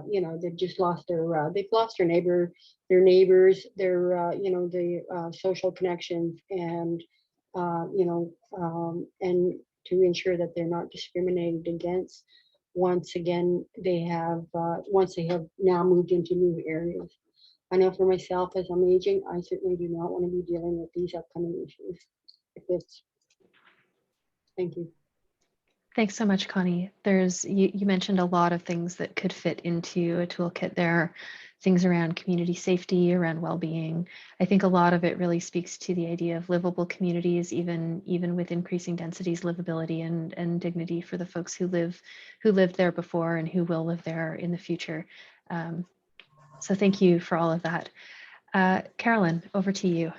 You know, they've just lost their neighbors, their you know, the social connections, and you know, and to ensure that they're not discriminated against once again once they have now moved into new areas. I know for myself, as I'm aging, I certainly do not want to be dealing with these upcoming issues. Thank you. Thanks so much, Connie. You mentioned a lot of things that could fit into a toolkit there, things around community safety, around well-being. I think a lot of it really speaks to the idea of livable communities, even with increasing densities, livability and dignity for the folks who lived there before and who will live there in the future. So thank you for all of that. Carolyn, over to you.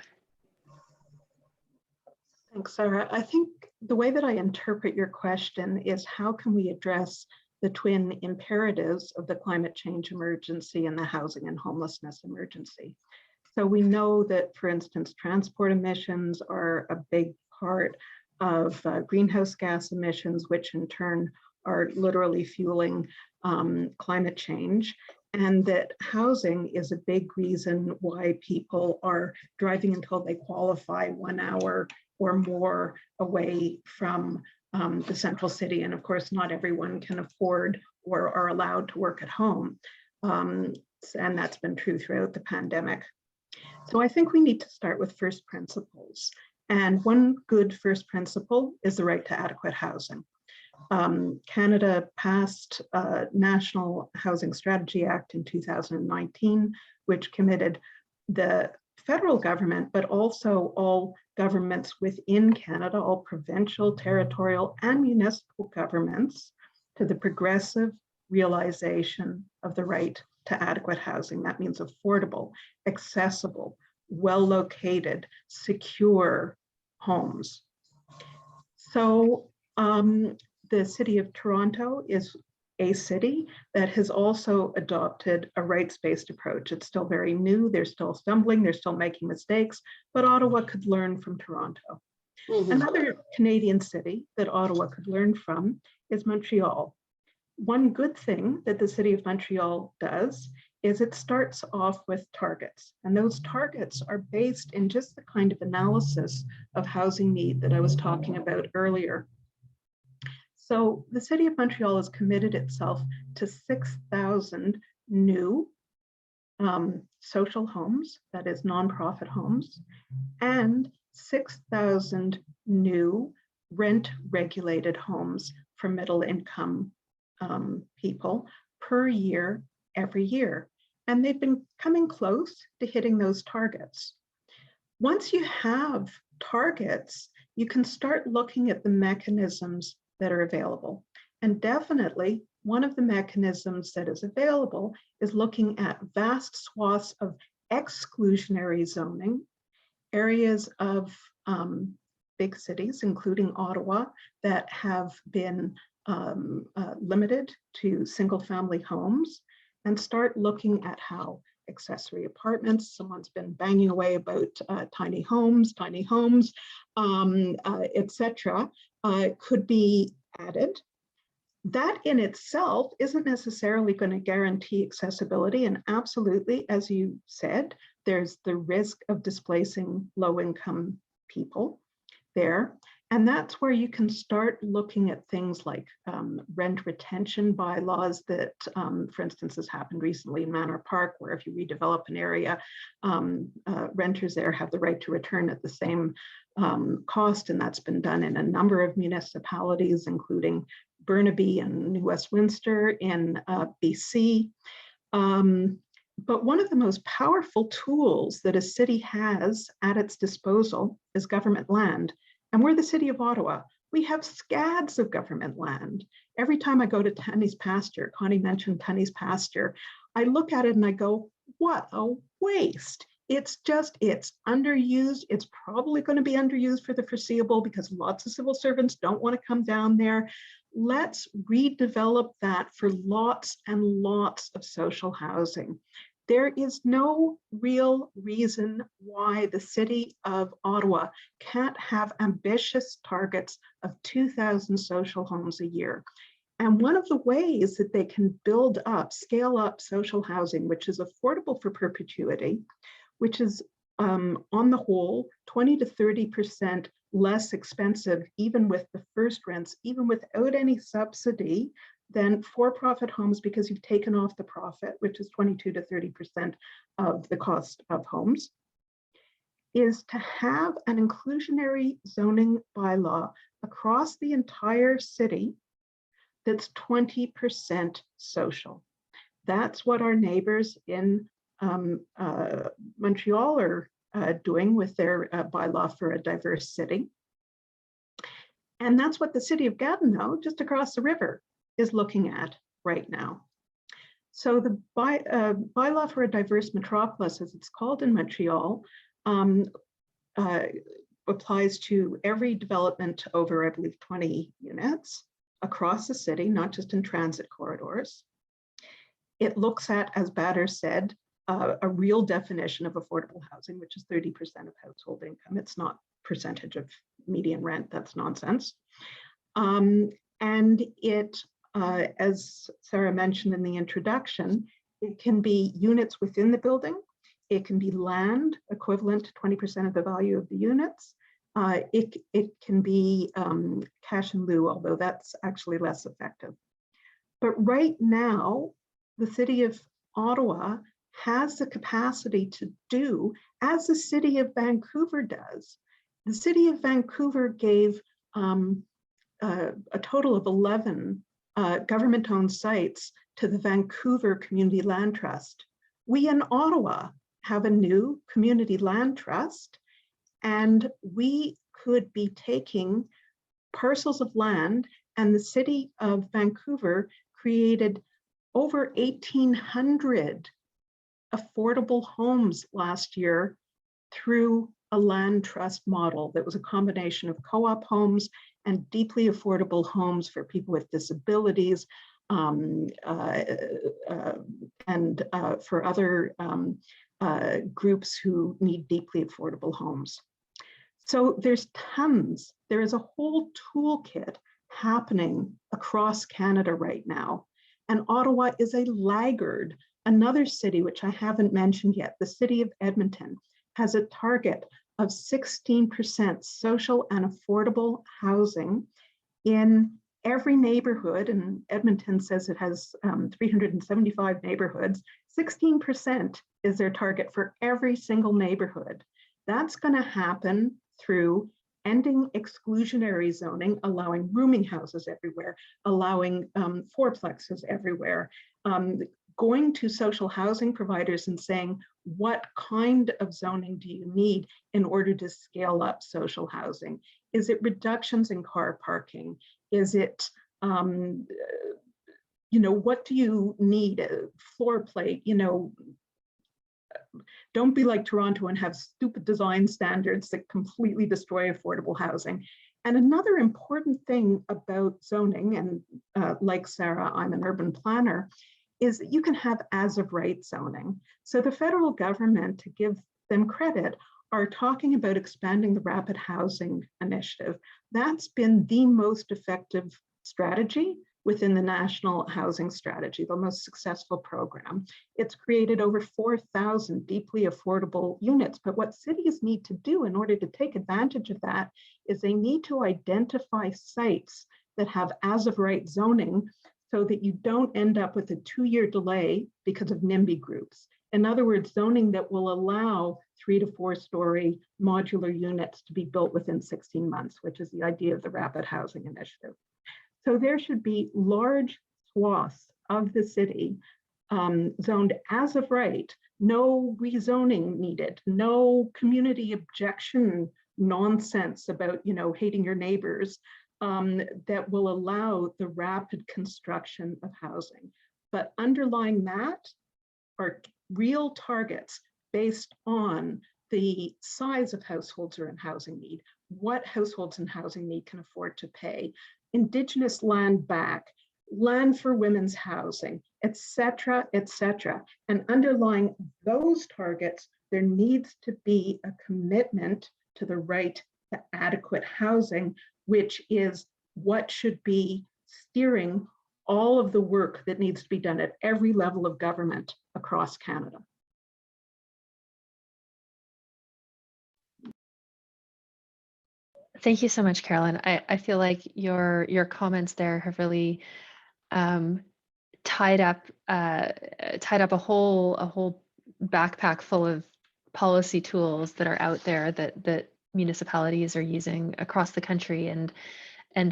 Thanks, Sarah. I think the way that I interpret your question is, how can we address the twin imperatives of the climate change emergency and the housing and homelessness emergency? So we know that, for instance, transport emissions are a big part of greenhouse gas emissions, which in turn are literally fueling climate change, and that housing is a big reason why people are driving until they qualify 1 hour or more away from the central city. And of course, not everyone can afford or are allowed to work at home. And that's been true throughout the pandemic. So I think we need to start with first principles. And one good first principle is the right to adequate housing. Canada passed a National Housing Strategy Act in 2019, which committed the federal government, but also all governments within Canada, all provincial, territorial, and municipal governments, to the progressive realization of the right to adequate housing. That means affordable, accessible, well-located, secure homes. So the City of Toronto is a city that has also adopted a rights-based approach. It's still very new, they're still stumbling, they're still making mistakes, but Ottawa could learn from Toronto. Mm-hmm. Another Canadian city that Ottawa could learn from is Montreal. One good thing that the City of Montreal does is it starts off with targets, and those targets are based in just the kind of analysis of housing need that I was talking about earlier. So the City of Montreal has committed itself to 6,000 new social homes, that is nonprofit homes, and 6,000 new rent-regulated homes for middle-income people per year, every year. And they've been coming close to hitting those targets. Once you have targets, you can start looking at the mechanisms that are available. And definitely one of the mechanisms that is available is looking at vast swaths of exclusionary zoning, areas of big cities, including Ottawa, that have been limited to single-family homes, and start looking at how accessory apartments, someone's been banging away about tiny homes, etc., could be added. That in itself isn't necessarily going to guarantee accessibility, and absolutely, as you said, there's the risk of displacing low-income people there. And that's where you can start looking at things like rent retention bylaws that, for instance, has happened recently in Manor Park, where if you redevelop an area, renters there have the right to return at the same cost. And that's been done in a number of municipalities, including Burnaby and New Westminster in BC. But one of the most powerful tools that a city has at its disposal is government land. And we're the city of Ottawa. We have scads of government land. Every time I go to Tunney's pasture, Connie mentioned Tunney's pasture, I look at it and I go, what a waste. It's underused. It's probably going to be underused for the foreseeable because lots of civil servants don't want to come down there. Let's redevelop that for lots and lots of social housing. There is no real reason why the city of Ottawa can't have ambitious targets of 2,000 social homes a year. And one of the ways that they can build up, scale up social housing, which is affordable for perpetuity, which is on the whole 20 to 30% less expensive, even with the first rents, even without any subsidy, than for-profit homes, because you've taken off the profit, which is 22 to 30% of the cost of homes, is to have an inclusionary zoning bylaw across the entire city that's 20% social. That's what our neighbors in Montreal are doing with their bylaw for a diverse city. And that's what the city of Gatineau, just across the river, is looking at right now. So the bylaw for a diverse metropolis, as it's called in Montreal, applies to every development over, I believe, 20 units across the city, not just in transit corridors. It looks at, as Bader said, a real definition of affordable housing, which is 30% of household income. It's not percentage of median rent, that's nonsense. And it, as Sarah mentioned in the introduction, it can be units within the building. It can be land equivalent to 20% of the value of the units. It can be cash in lieu, although that's actually less effective. But right now, the city of Ottawa has the capacity to do, as the city of Vancouver does. The city of Vancouver gave a total of 11 government-owned sites to the Vancouver Community Land Trust. We in Ottawa have a new community land trust, and we could be taking parcels of land, and the city of Vancouver created over 1,800 affordable homes last year through a land trust model that was a combination of co-op homes and deeply affordable homes for people with disabilities and for other groups who need deeply affordable homes. So there's tons, there is a whole toolkit happening across Canada right now. And Ottawa is a laggard. Another city, which I haven't mentioned yet, the city of Edmonton, has a target of 16% social and affordable housing in every neighborhood, and Edmonton says it has 375 neighborhoods. 16% is their target for every single neighborhood. That's going to happen through ending exclusionary zoning, allowing rooming houses everywhere, allowing fourplexes everywhere, going to social housing providers and saying, what kind of zoning do you need in order to scale up social housing? Is it reductions in car parking? Is it, what do you need? A floor plate, don't be like Toronto and have stupid design standards that completely destroy affordable housing. And another important thing about zoning, and like Sarah, I'm an urban planner, is that you can have as of right zoning. So the federal government, to give them credit, are talking about expanding the rapid housing initiative. That's been the most effective strategy within the National Housing Strategy, the most successful program. It's created over 4,000 deeply affordable units. But what cities need to do in order to take advantage of that is they need to identify sites that have as of right zoning so that you don't end up with a 2-year delay because of NIMBY groups. In other words, zoning that will allow 3 to 4 story modular units to be built within 16 months, which is the idea of the Rapid Housing Initiative. So there should be large swaths of the city zoned as of right, no rezoning needed, no community objection nonsense about, hating your neighbors, that will allow the rapid construction of housing. But underlying that are real targets based on the size of households who are in housing need, what households in housing need can afford to pay, Indigenous land back, land for women's housing, et cetera, et cetera. And underlying those targets, there needs to be a commitment to the right to adequate housing, which is what should be steering all of the work that needs to be done at every level of government across Canada. Thank you so much, Carolyn. I feel like your comments there have really tied up a whole backpack full of policy tools that are out there that municipalities are using across the country, and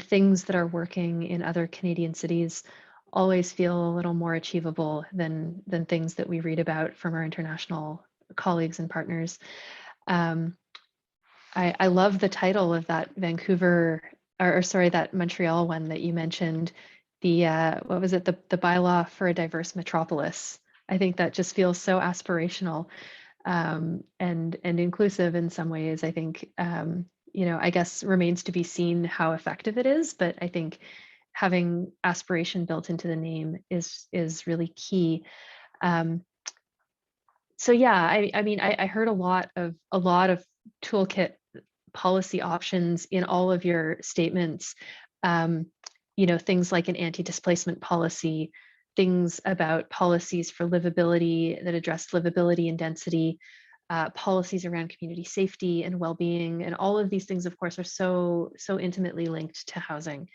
things that are working in other Canadian cities always feel a little more achievable than things that we read about from our international colleagues and partners. I love the title of that that Montreal one that you mentioned, the what was it, the bylaw for a diverse metropolis. I think that just feels so aspirational and inclusive in some ways. I think I guess remains to be seen how effective it is, but I think having aspiration built into the name is really key. So yeah, I mean, I heard a lot of toolkit policy options in all of your statements. Things like an anti-displacement policy, things about policies for livability that address livability and density, policies around community safety and well-being, and all of these things, of course, are so intimately linked to housing.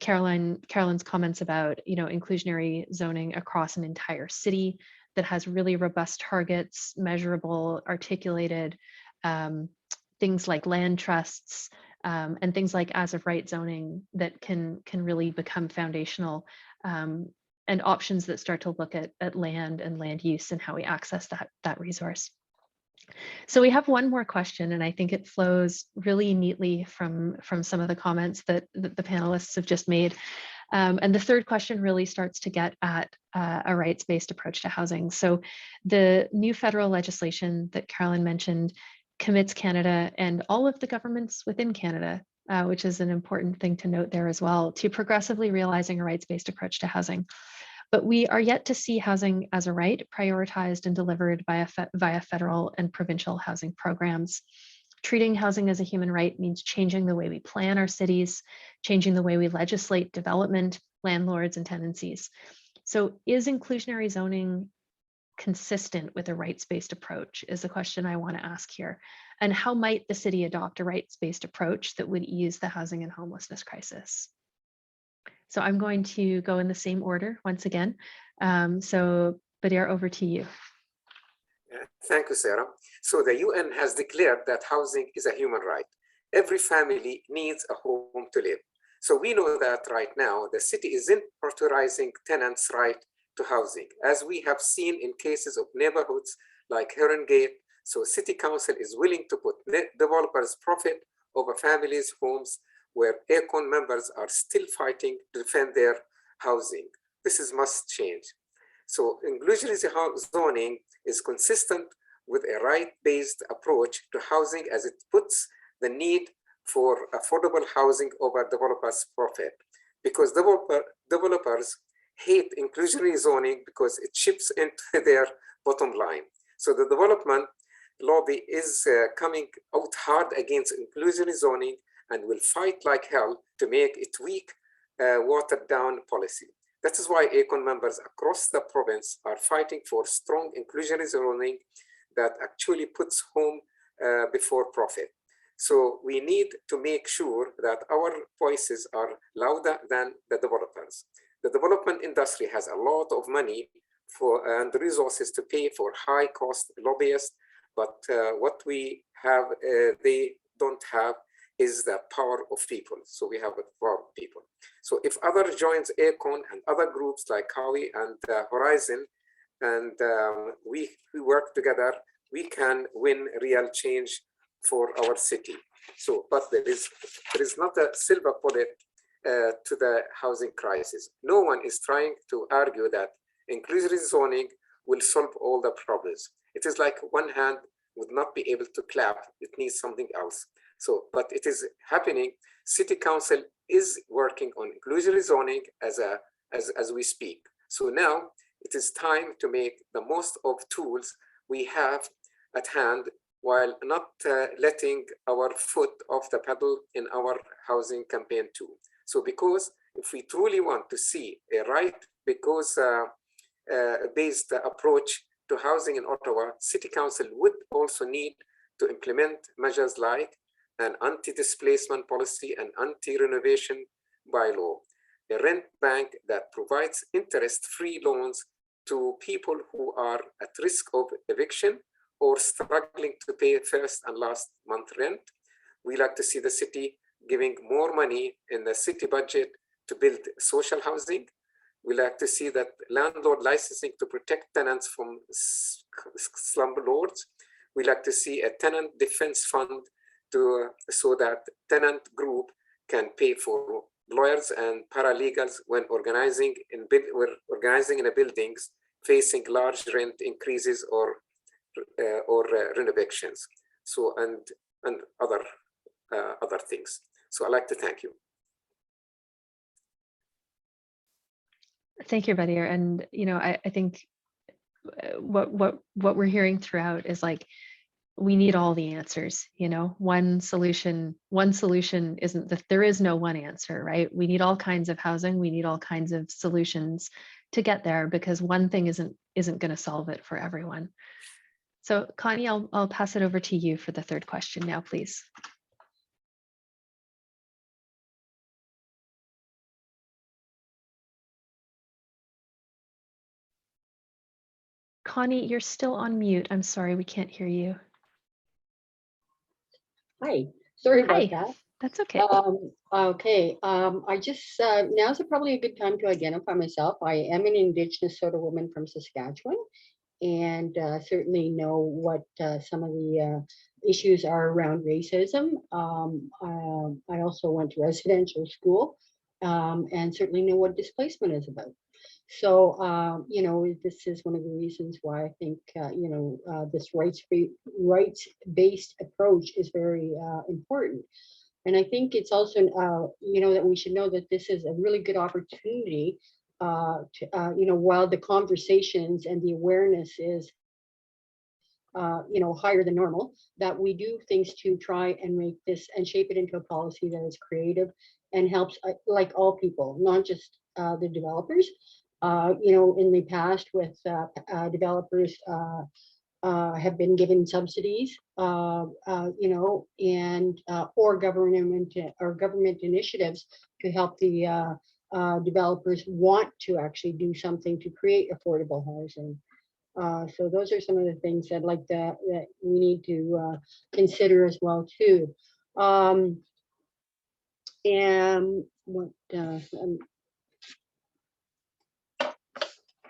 Carolyn's comments about inclusionary zoning across an entire city that has really robust targets, measurable, articulated, things like land trusts, and things like as of right zoning that can really become foundational, and options that start to look at land and land use and how we access that resource. So we have one more question, and I think it flows really neatly from some of the comments that the panelists have just made. And the third question really starts to get at a rights-based approach to housing. So the new federal legislation that Carolyn mentioned commits Canada and all of the governments within Canada, which is an important thing to note there as well, to progressively realizing a rights-based approach to housing. But we are yet to see housing as a right prioritized and delivered via federal and provincial housing programs. Treating housing as a human right means changing the way we plan our cities, changing the way we legislate development, landlords, and tenancies. So is inclusionary zoning consistent with a rights-based approach is the question I want to ask here. And how might the city adopt a rights-based approach that would ease the housing and homelessness crisis? So I'm going to go in the same order once again. So Vanier, over to you. Thank you, Sarah. So the UN has declared that housing is a human right. Every family needs a home to live. So we know that right now the city isn't prioritizing tenants' right to housing, as we have seen in cases of neighborhoods like Heron Gate. So city council is willing to put developers' profit over families' homes, where ACORN members are still fighting to defend their housing. This must change. So inclusionary zoning is consistent with a right-based approach to housing, as it puts the need for affordable housing over developers' profit, because developers hate inclusionary zoning because it chips into their bottom line. So the development lobby is coming out hard against inclusionary zoning and will fight like hell to make it weak, watered down policy. That is why ACORN members across the province are fighting for strong inclusionary zoning that actually puts home before profit. So we need to make sure that our voices are louder than the developers. The development industry has a lot of money and resources to pay for high cost lobbyists, but what we have, they don't have, is the power of people. So we have a power of people. So if other joins ACORN and other groups like CAWI and Horizon, and we work together, we can win real change for our city. So, but there is not a silver bullet to the housing crisis. No one is trying to argue that inclusionary zoning will solve all the problems. It is like one hand would not be able to clap, it needs something else. So, but it is happening. City Council is working on inclusionary zoning as we speak. So now it is time to make the most of tools we have at hand while not letting our foot off the pedal in our housing campaign too. So because if we truly want to see a based approach to housing in Ottawa, City Council would also need to implement measures like an anti-displacement policy and anti-renovation bylaw, a rent bank that provides interest-free loans to people who are at risk of eviction or struggling to pay first and last month rent. We like to see the city giving more money in the city budget to build social housing. We like to see that landlord licensing to protect tenants from slumlords. We like to see a tenant defense fund so that tenant group can pay for lawyers and paralegals when organizing in the buildings facing large rent increases or renovations. So and other things. So I'd like to thank you. Thank you, Vanier. And I think what we're hearing throughout is like, we need all the answers. One solution isn't that there is no one answer, right? We need all kinds of housing. We need all kinds of solutions to get there, because one thing isn't going to solve it for everyone. So Connie, I'll pass it over to you for the third question now, please. Connie, you're still on mute. I'm sorry, we can't hear you. Hi, sorry about Hi. that. That's okay. I just, now's probably a good time to identify myself. I am an Indigenous Soda woman from Saskatchewan, and certainly know what some of the issues are around racism. I also went to residential school, and certainly know what displacement is about. So, this is one of the reasons why I think, this rights-based approach is very important. And I think it's also, that we should know that this is a really good opportunity while the conversations and the awareness is, higher than normal, that we do things to try and make this and shape it into a policy that is creative and helps, like all people, not just the developers. In the past with developers have been given subsidies, and or government initiatives to help the developers want to actually do something to create affordable housing. So those are some of the things that we need to consider as well too. And what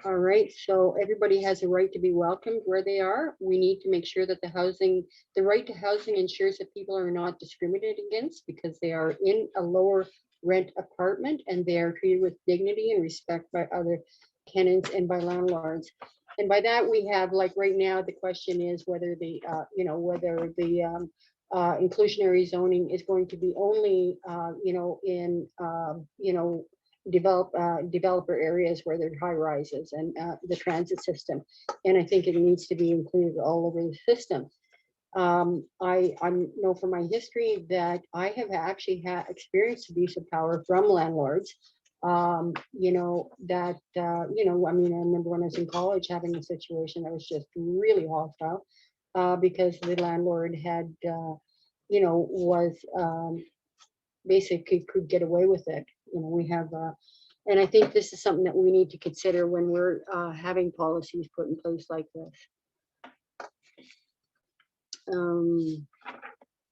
all right, so everybody has a right to be welcomed where they are. We need to make sure that the right to housing ensures that people are not discriminated against because they are in a lower rent apartment and they are treated with dignity and respect by other tenants and by landlords. And by that we have, like right now, the question is whether the, inclusionary zoning is going to be only, in, developer areas where there are high rises and the transit system. And I think it needs to be included all over the system. I know from my history that I have actually experienced abuse of power from landlords. I remember when I was in college having a situation that was just really hostile because the landlord had, was basically could get away with it. We have, and I think this is something that we need to consider when we're having policies put in place like this. All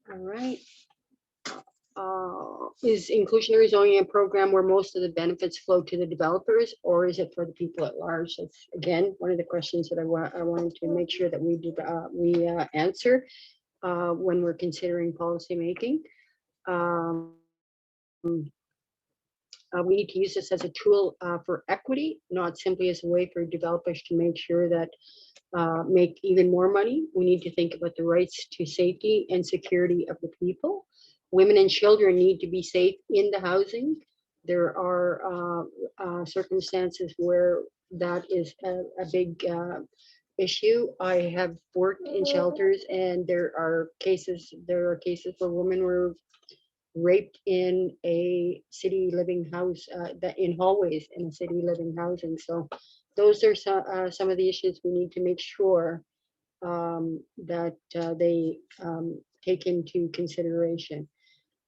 right. is inclusionary zoning a program where most of the benefits flow to the developers, or is it for the people at large? That's again one of the questions that I wanted to make sure that we answer when we're considering policy making. We need to use this as a tool for equity, not simply as a way for developers to make sure that make even more money. We need to think about the rights to safety and security of the people. Women and children need to be safe in the housing. There are circumstances where that is a big issue. I have worked in shelters, and there are cases where women were raped in a city living house, that in hallways in a city living housing. So those are some of the issues we need to make sure that they take into consideration.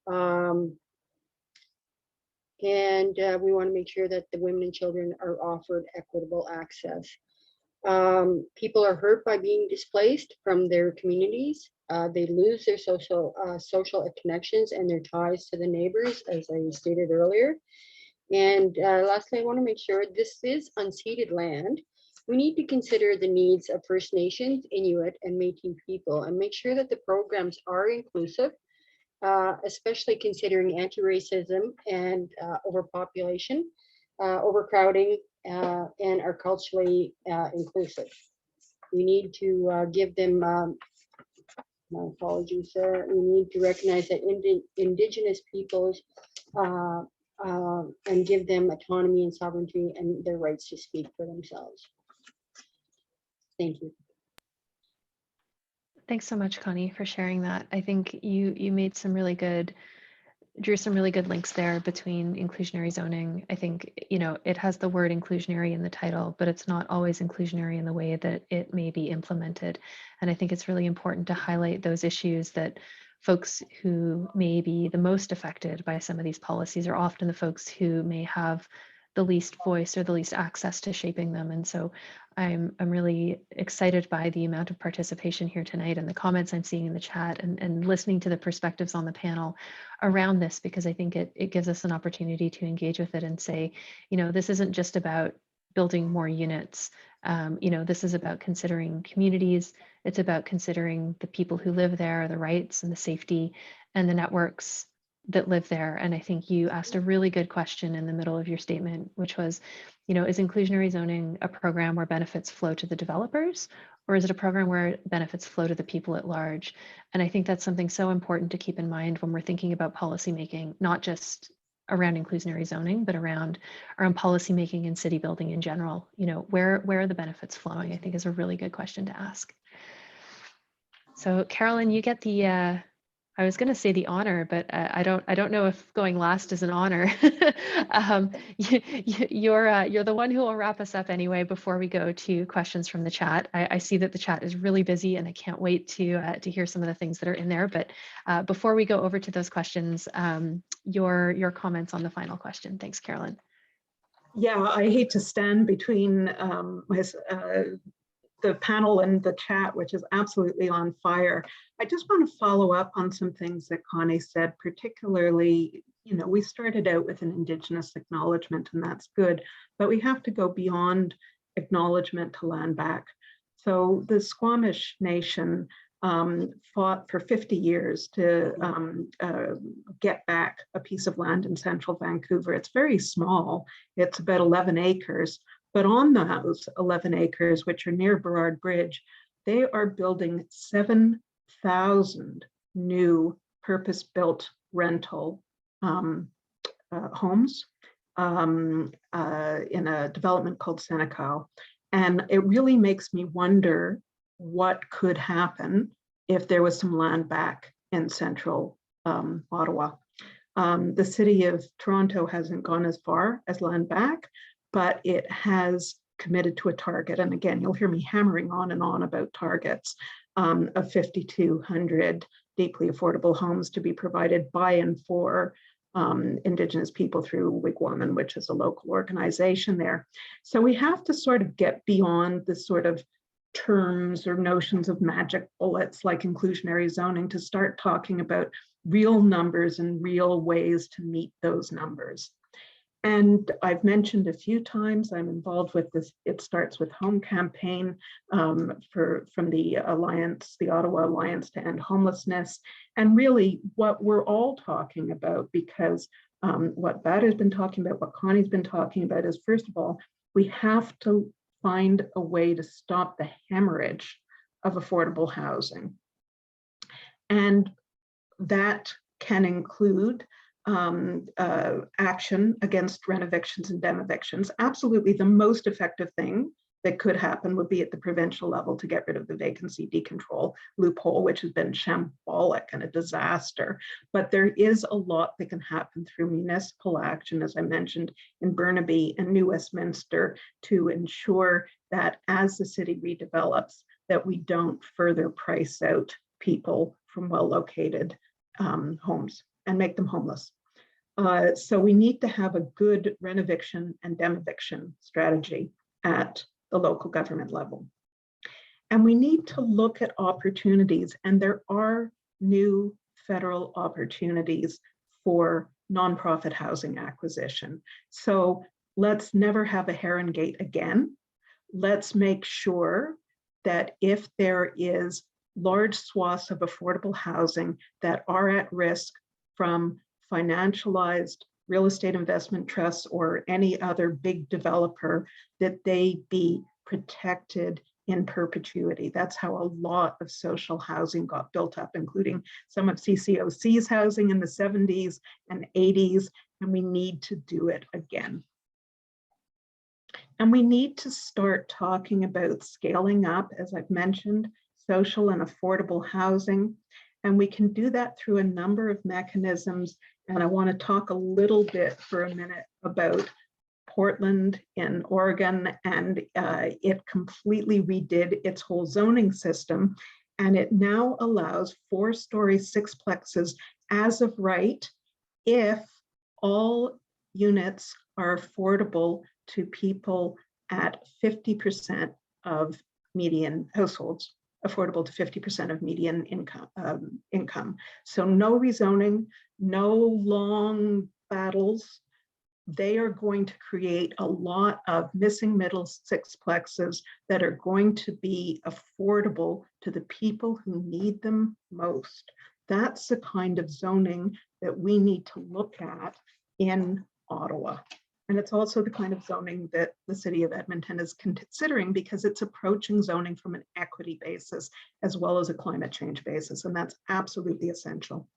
And we want to make sure that the women and children are offered equitable access. People are hurt by being displaced from their communities. They lose their social connections and their ties to the neighbors, as I stated earlier. And lastly, I want to make sure this is unceded land. We need to consider the needs of First Nations, Inuit, and Métis people, and make sure that the programs are inclusive, especially considering anti-racism and overpopulation, overcrowding, and are culturally inclusive. We need to give them, my apologies, sir. We need to recognize that Indigenous peoples and give them autonomy and sovereignty and their rights to speak for themselves. Thank you. Thanks so much, Connie, for sharing that. I think you made some really good, drew some really good links there between inclusionary zoning. I think, you know, it has the word inclusionary in the title, but it's not always inclusionary in the way that it may be implemented. And I think it's really important to highlight those issues that folks who may be the most affected by some of these policies are often the folks who may have the least voice or the least access to shaping them. And so I'm really excited by the amount of participation here tonight and the comments I'm seeing in the chat and listening to the perspectives on the panel around this, because I think it gives us an opportunity to engage with it and say, you know, this isn't just about building more units. You know, this is about considering communities. It's about considering the people who live there, the rights and the safety and the networks that live there. And I think you asked a really good question in the middle of your statement, which was, you know, is inclusionary zoning a program where benefits flow to the developers, or is it a program where benefits flow to the people at large? And I think that's something so important to keep in mind when we're thinking about policymaking, not just around inclusionary zoning, but around policymaking and city building in general. You know, where are the benefits flowing? I think is a really good question to ask. So Carolyn, you get the I was going to say the honor, but I don't know if going last is an honor. You're the one who will wrap us up anyway before we go to questions from the chat. I see that the chat is really busy, and I can't wait to hear some of the things that are in there. But before we go over to those questions, your comments on the final question. Thanks, Carolyn. Yeah, I hate to stand between the panel and the chat, which is absolutely on fire. I just want to follow up on some things that Connie said, particularly, you know, we started out with an Indigenous acknowledgement, and that's good, but we have to go beyond acknowledgement to land back. So the Squamish Nation fought for 50 years to get back a piece of land in central Vancouver. It's very small, it's about 11 acres. But on those 11 acres, which are near Burrard Bridge, they are building 7,000 new purpose-built rental homes in a development called Centretown. And it really makes me wonder what could happen if there was some land back in central Ottawa. The city of Toronto hasn't gone as far as land back, but it has committed to a target. And again, you'll hear me hammering on and on about targets of 5,200 deeply affordable homes to be provided by and for Indigenous people through Wigwaman, which is a local organization there. So we have to sort of get beyond the sort of terms or notions of magic bullets like inclusionary zoning to start talking about real numbers and real ways to meet those numbers. And I've mentioned a few times, I'm involved with this It Starts With Home campaign from the Alliance, the Ottawa Alliance to End Homelessness. And really what we're all talking about, because what Bat has been talking about, what Connie's been talking about is, first of all, we have to find a way to stop the hemorrhage of affordable housing. And that can include action against rent evictions and dem evictions. Absolutely, the most effective thing that could happen would be at the provincial level to get rid of the vacancy decontrol loophole, which has been shambolic and a disaster. But there is a lot that can happen through municipal action, as I mentioned, in Burnaby and New Westminster, to ensure that as the city redevelops, that we don't further price out people from well-located homes and make them homeless. So we need to have a good rent eviction and dem eviction strategy at the local government level. And we need to look at opportunities, and there are new federal opportunities for nonprofit housing acquisition. So let's never have a Heron Gate again. Let's make sure that if there is large swaths of affordable housing that are at risk from financialized real estate investment trusts or any other big developer, that they be protected in perpetuity. That's how a lot of social housing got built up, including some of CCOC's housing in the 70s and 80s, and we need to do it again. And we need to start talking about scaling up, as I've mentioned, social and affordable housing. And we can do that through a number of mechanisms. And I want to talk a little bit for a minute about Portland in Oregon. And it completely redid its whole zoning system. And it now allows 4-story sixplexes as of right if all units are affordable to people at 50% of median households, affordable to 50% of median income. So no rezoning, no long battles. They are going to create a lot of missing middle sixplexes that are going to be affordable to the people who need them most. That's the kind of zoning that we need to look at in Ottawa. And it's also the kind of zoning that the city of Edmonton is considering, because it's approaching zoning from an equity basis as well as a climate change basis, and that's absolutely essential.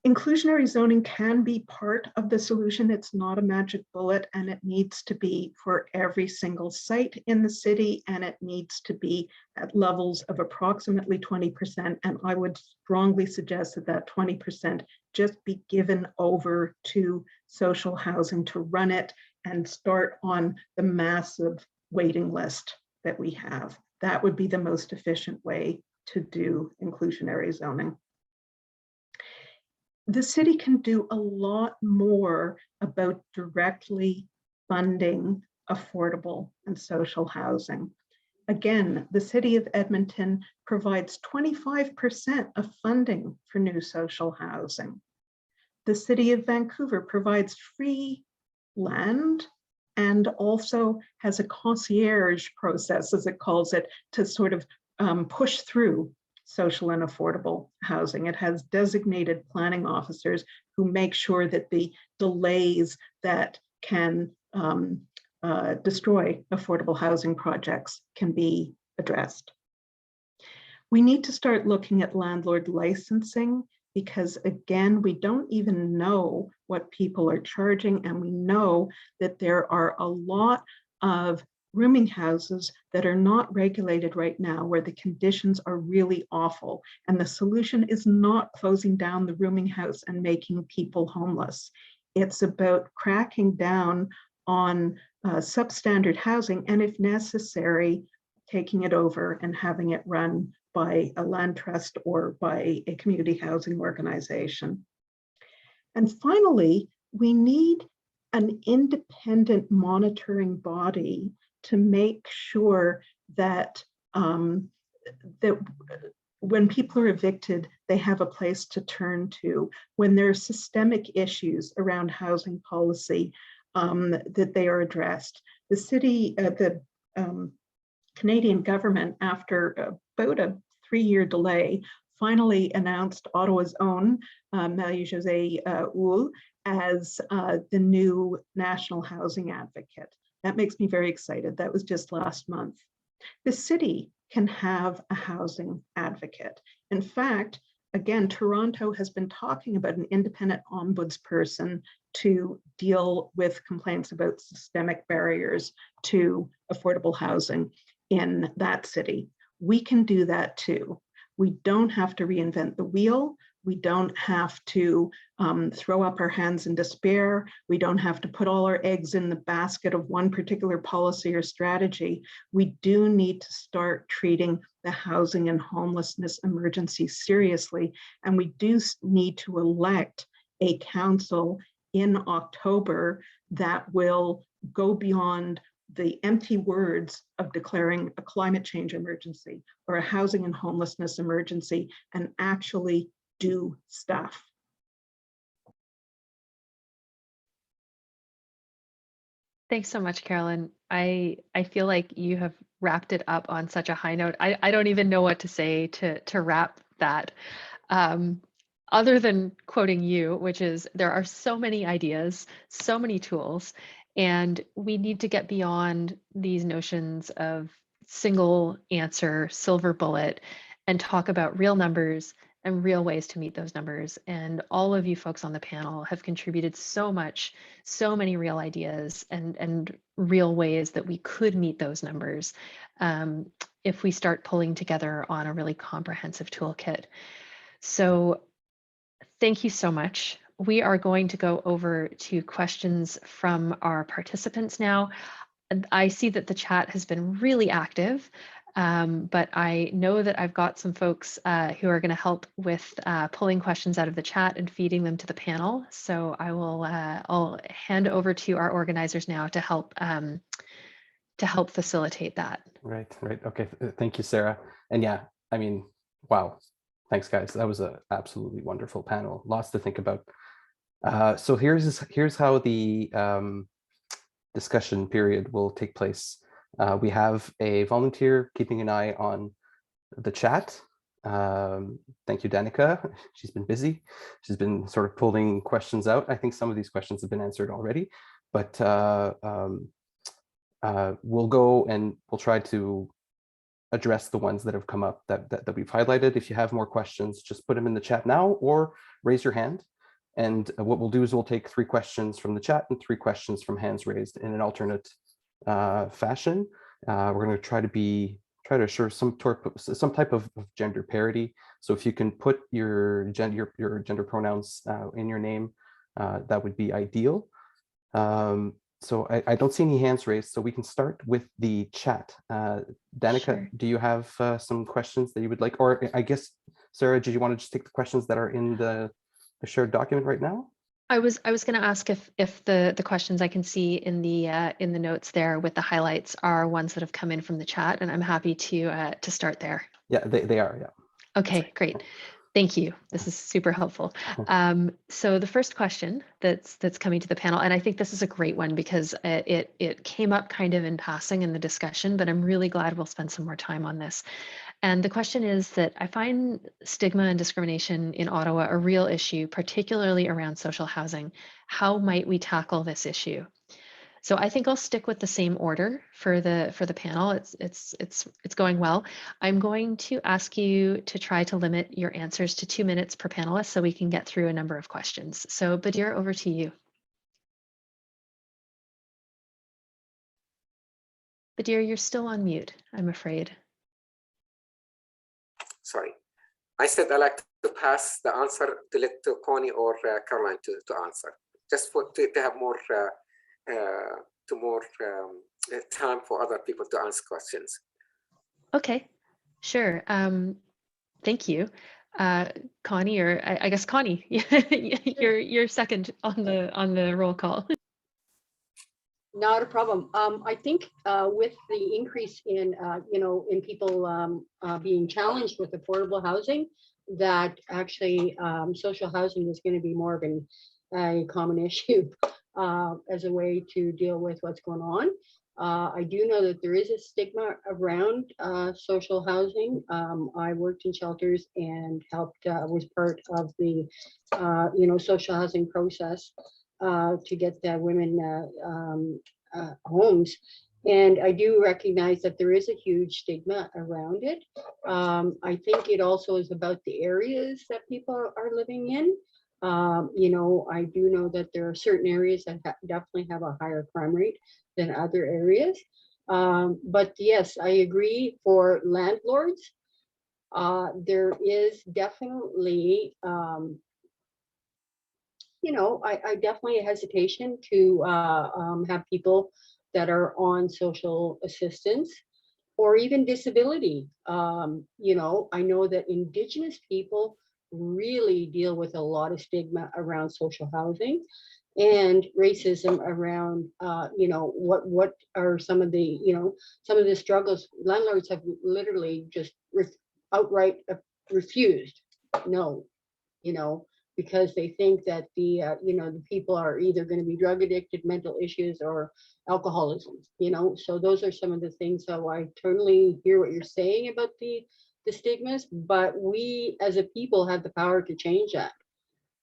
Inclusionary zoning can be part of the solution. It's not a magic bullet, and it needs to be for every single site in the city, and it needs to be at levels of approximately 20%. And I would strongly suggest that that 20% just be given over to social housing to run it and start on the massive waiting list that we have. That would be the most efficient way to do inclusionary zoning. The city can do a lot more about directly funding affordable and social housing. Again, the city of Edmonton provides 25% of funding for new social housing. The city of Vancouver provides free land and also has a concierge process, as it calls it, to sort of push through social and affordable housing. It has designated planning officers who make sure that the delays that can destroy affordable housing projects can be addressed. We need to start looking at landlord licensing, because again, we don't even know what people are charging, and we know that there are a lot of rooming houses that are not regulated right now, where the conditions are really awful. And the solution is not closing down the rooming house and making people homeless. It's about cracking down on substandard housing, and if necessary, taking it over and having it run by a land trust or by a community housing organization. And finally, we need an independent monitoring body to make sure that that when people are evicted, they have a place to turn to. When there are systemic issues around housing policy, that they are addressed. The city, the Canadian government, after about a 3-year delay, finally announced Ottawa's own Marie-Josée Houle as the new national housing advocate. That makes me very excited. That was just last month. The city can have a housing advocate. In fact, again, Toronto has been talking about an independent ombudsperson to deal with complaints about systemic barriers to affordable housing in that city. We can do that too. We don't have to reinvent the wheel. We don't have to throw up our hands in despair. We don't have to put all our eggs in the basket of one particular policy or strategy. We do need to start treating the housing and homelessness emergency seriously. And we do need to elect a council in October that will go beyond the empty words of declaring a climate change emergency or a housing and homelessness emergency and actually do stuff. Thanks so much, Carolyn. I feel like you have wrapped it up on such a high note. I don't even know what to say to wrap that. Other than quoting you, which is there are so many ideas, so many tools, and we need to get beyond these notions of single answer, silver bullet, and talk about real numbers and real ways to meet those numbers. And all of you folks on the panel have contributed so much, so many real ideas and real ways that we could meet those numbers if we start pulling together on a really comprehensive toolkit. So thank you so much. We are going to go over to questions from our participants now. I see that the chat has been really active. But I know that I've got some folks who are going to help with pulling questions out of the chat and feeding them to the panel. So I will I'll hand over to our organizers now to help facilitate that. Right. Okay. Thank you, Sarah. And yeah, I mean, wow. Thanks, guys. That was an absolutely wonderful panel. Lots to think about. So here's how the discussion period will take place. We have a volunteer keeping an eye on the chat. Thank you, Danica. She's been busy. She's been sort of pulling questions out. I think some of these questions have been answered already, but we'll go and we'll try to address the ones that have come up that we've highlighted. If you have more questions, just put them in the chat now or raise your hand. And what we'll do is we'll take 3 questions from the chat and 3 questions from hands raised in an alternate fashion. We're going to try to assure some type of gender parity. So if you can put your gender pronouns in your name, that would be ideal. So I don't see any hands raised, so we can start with the chat. Danica, sure. Do you have some questions that you would like, or I guess, Sarah, did you want to just take the questions that are in the shared document right now? I was going to ask if the questions I can see in the notes there with the highlights are ones that have come in from the chat, and I'm happy to start there. Yeah, they are. Yeah. Okay, great. Thank you. This is super helpful. So the first question that's coming to the panel, and I think this is a great one because it came up kind of in passing in the discussion, but I'm really glad we'll spend some more time on this. And the question is that I find stigma and discrimination in Ottawa a real issue, particularly around social housing. How might we tackle this issue? So I think I'll stick with the same order for the panel. It's going well. I'm going to ask you to try to limit your answers to 2 minutes per panelist so we can get through a number of questions. So Badir, over to you. Badir, you're still on mute, I'm afraid. Sorry. I said I like to pass the answer to let Connie or Caroline to answer, just to have more time for other people to ask questions. Okay, sure. Thank you, Connie, or I guess Connie, you're second on the roll call. Not a problem. I think with the increase in, in people being challenged with affordable housing, that actually social housing is going to be more of a common issue as a way to deal with what's going on. I do know that there is a stigma around social housing. I worked in shelters and helped, was part of the, social housing process to get the women homes. And I do recognize that there is a huge stigma around it. I think it also is about the areas that people are living in. I do know that there are certain areas that definitely have a higher crime rate than other areas. But yes, I agree for landlords. There is definitely, I definitely hesitation to have people that are on social assistance or even disability. I know that Indigenous people really deal with a lot of stigma around social housing and racism around, what are some of the struggles. Landlords have literally just outright refused, no, because they think that the people are either going to be drug addicted, mental issues, or alcoholism, so those are some of the things. So I totally hear what you're saying about the stigmas, but we as a people have the power to change that,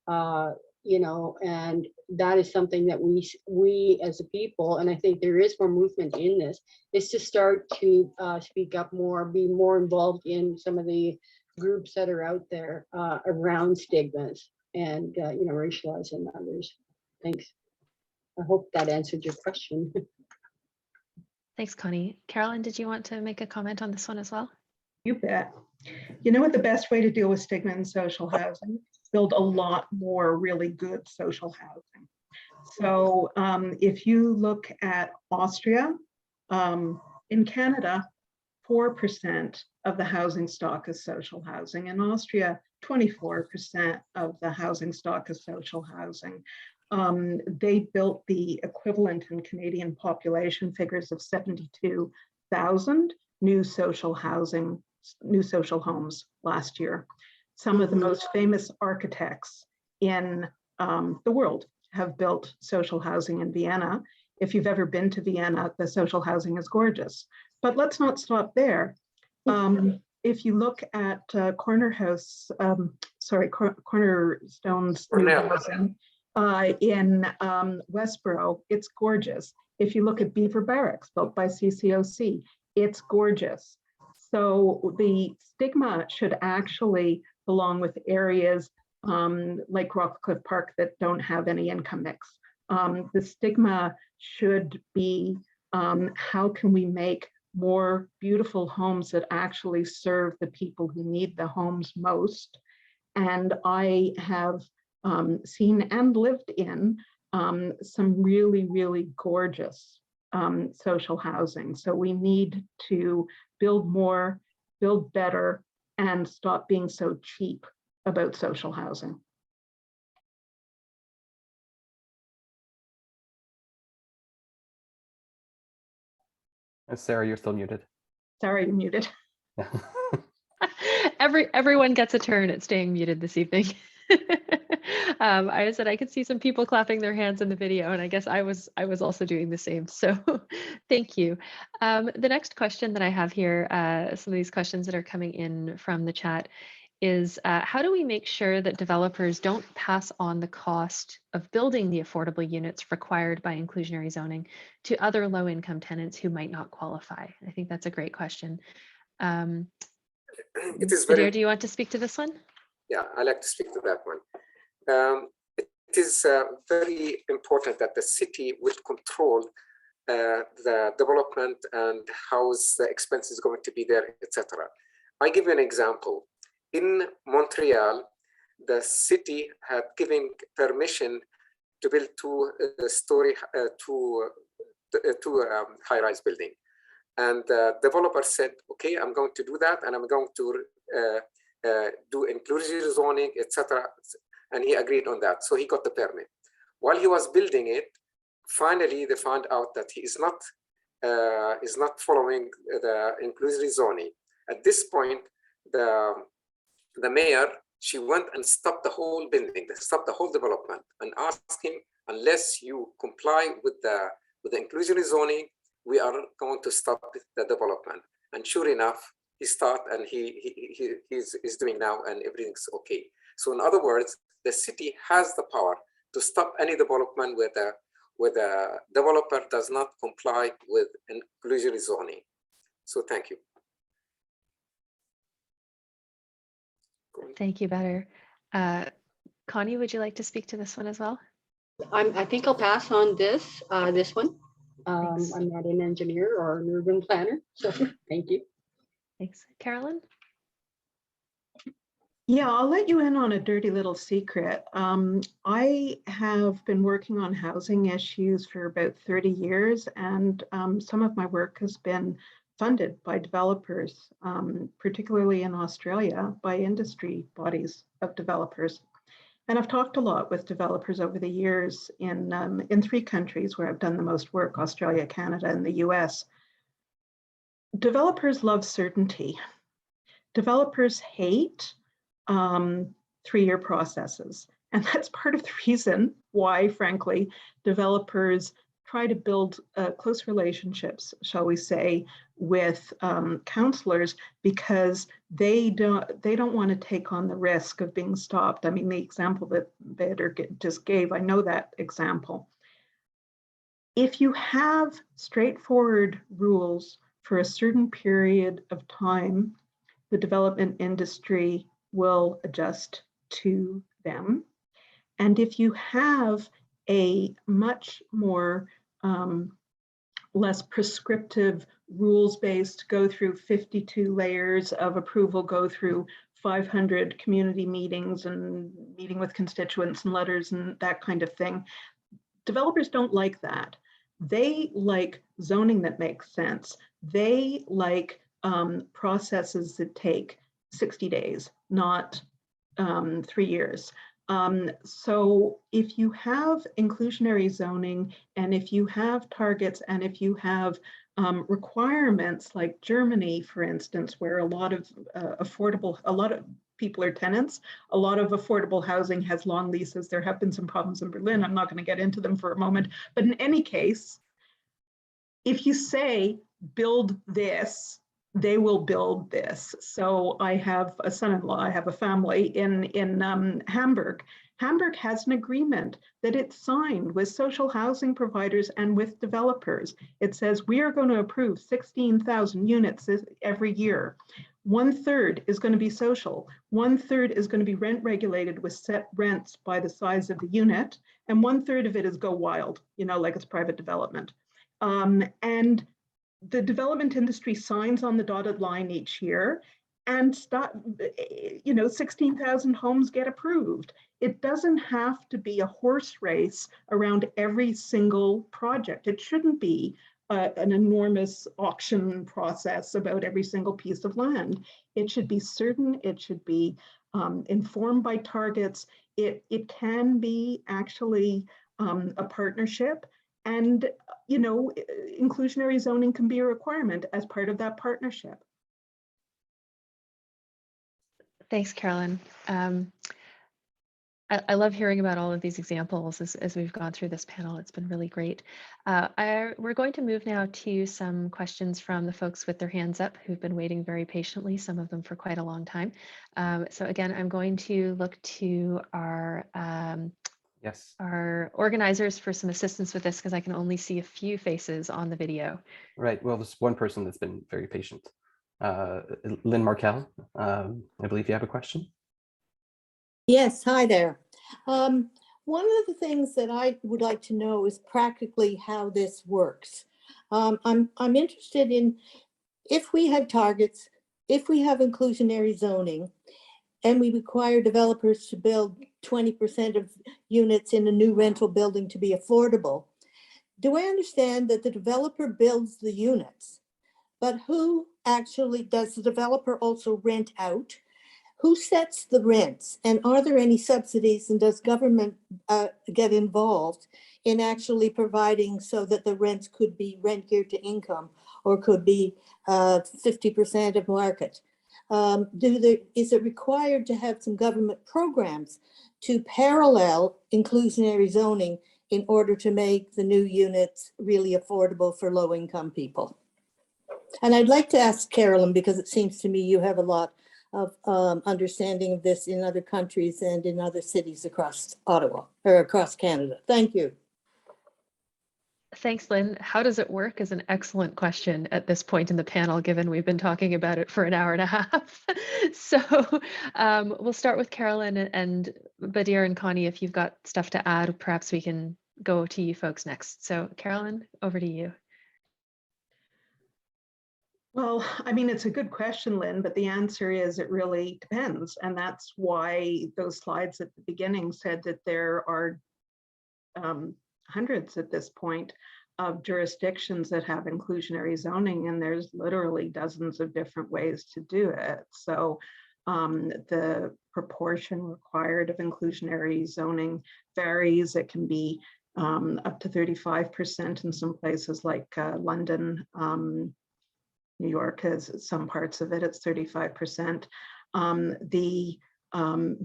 and that is something that we as a people, and I think there is more movement in this, is to start to speak up more, be more involved in some of the groups that are out there around stigmas and racializing others. Thanks. I hope that answered your question. Thanks, Connie. Carolyn, did you want to make a comment on this one as well? You bet. You know what the best way to deal with stigma in social housing? Build a lot more really good social housing. So if you look at Austria, in Canada, 4% of the housing stock is social housing. In Austria, 24% of the housing stock is social housing. They built the equivalent in Canadian population figures of 72,000 new social homes last year. Some of the most famous architects in the world have built social housing in Vienna. If you've ever been to Vienna, the social housing is gorgeous. But let's not stop there. If you look at Cornerstone's new housing in Westboro, it's gorgeous. If you look at Beaver Barracks, built by CCOC, it's gorgeous. So the stigma should actually belong with areas like Rockcliffe Park that don't have any income mix. The stigma should be how can we make more beautiful homes that actually serve the people who need the homes most. And I have seen and lived in some really, really gorgeous social housing. So we need to build more, build better, and stop being so cheap about social housing. Sarah, you're still muted. Sorry, you're muted. Everyone gets a turn at staying muted this evening. I said I could see some people clapping their hands in the video, and I guess I was also doing the same. So thank you. The next question that I have here, some of these questions that are coming in from the chat, is how do we make sure that developers don't pass on the cost of building the affordable units required by inclusionary zoning to other low-income tenants who might not qualify? I think that's a great question. It is Vanier, do you want to speak to this one? Yeah, I like to speak to that one. It is very important that the city will control the development and how the expense is going to be there, etc. I give you an example. In Montreal, the city had given permission to build two high-rise building. And the developer said, okay, I'm going to do that, and I'm going to do inclusionary zoning, etc. And he agreed on that. So he got the permit. While he was building it, finally they found out that he is not following the inclusionary zoning. At this point, the mayor, she went and stopped the whole building, stopped the whole development, and asked him, unless you comply with the inclusionary zoning, we are going to stop the development. And sure enough, he started, and he's doing now, and everything's okay. So in other words, the city has the power to stop any development where the developer does not comply with inclusionary zoning. So thank you. Thank you, Better. Connie, would you like to speak to this one as well? I think I'll pass on this one. Thanks. I'm not an engineer or an urban planner, so thank you. Thanks. Carolyn? Yeah, I'll let you in on a dirty little secret. I have been working on housing issues for about 30 years, and some of my work has been funded by developers, particularly in Australia, by industry bodies of developers. And I've talked a lot with developers over the years in 3 countries where I've done the most work: Australia, Canada, and the US. Developers love certainty. Developers hate 3-year processes. And that's part of the reason why, frankly, developers try to build close relationships, shall we say, with counselors, because they don't want to take on the risk of being stopped. I mean, the example that Bader just gave, I know that example. If you have straightforward rules for a certain period of time, the development industry will adjust to them. And if you have a much more less prescriptive, rules-based, go through 52 layers of approval, go through 500 community meetings and meeting with constituents and letters and that kind of thing, developers don't like that. They like zoning that makes sense. They like processes that take 60 days, not 3 years. So if you have inclusionary zoning, and if you have targets, and if you have requirements like Germany, for instance, where a lot of people are tenants, a lot of affordable housing has long leases. There have been some problems in Berlin. I'm not going to get into them for a moment. But in any case, if you say, build this, they will build this. So I have a son-in-law, I have a family in Hamburg. Hamburg has an agreement that it's signed with social housing providers and with developers. It says we are going to approve 16,000 units every year. 1/3 is going to be social. 1/3 is going to be rent regulated with set rents by the size of the unit. And 1/3 of it is go wild, you know, like it's private development. And the development industry signs on the dotted line each year, and 16,000 homes get approved. It doesn't have to be a horse race around every single project. It shouldn't be an enormous auction process about every single piece of land. It should be certain. It should be informed by targets. It can be actually a partnership. And, you know, inclusionary zoning can be a requirement as part of that partnership. Thanks, Carolyn. I love hearing about all of these examples as we've gone through this panel. It's been really great. We're going to move now to some questions from the folks with their hands up who've been waiting very patiently, some of them for quite a long time. So again, I'm going to look to our organizers for some assistance with this, because I can only see a few faces on the video. Right. Well, there's one person that's been very patient. Lynn Markel, I believe you have a question. Yes, hi there. One of the things that I would like to know is practically how this works. I'm interested in, if we have targets, if we have inclusionary zoning, and we require developers to build 20% of units in a new rental building to be affordable, do I understand that the developer builds the units, but who actually, does the developer also rent out? who sets the rents? And are there any subsidies, and does government get involved in actually providing so that the rents could be rent geared to income or could be 50% of market? Is it required to have some government programs to parallel inclusionary zoning in order to make the new units really affordable for low-income people? And I'd like to ask Carolyn, because it seems to me you have a lot of understanding of this in other countries and in other cities across Ottawa or across Canada. Thank you. Thanks, Lynn. How does it work is an excellent question at this point in the panel, given we've been talking about it for an hour and a half. So we'll start with Carolyn and Vanier and Connie. If you've got stuff to add, perhaps we can go to you folks next. So Carolyn, over to you. Well, I mean, it's a good question, Lynn, but the answer is it really depends. And that's why those slides at the beginning said that there are hundreds at this point of jurisdictions that have inclusionary zoning, and there's literally dozens of different ways to do it. So the proportion required of inclusionary zoning varies. It can be up to 35% in some places like London. New York has some parts of it, it's 35%. The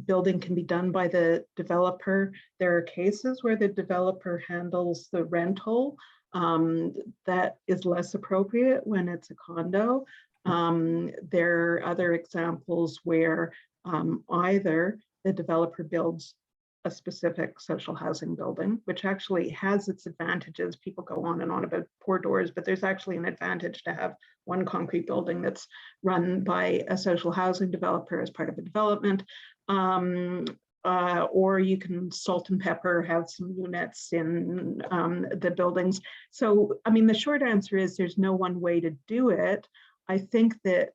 building can be done by the developer. There are cases where the developer handles the rental. That is less appropriate when it's a condo. There are other examples where either the developer builds a specific social housing building, which actually has its advantages. People go on and on about poor doors, but there's actually an advantage to have one concrete building that's run by a social housing developer as part of a development. Or you can salt and pepper, have some units in the buildings. So, I mean, the short answer is there's no one way to do it. I think that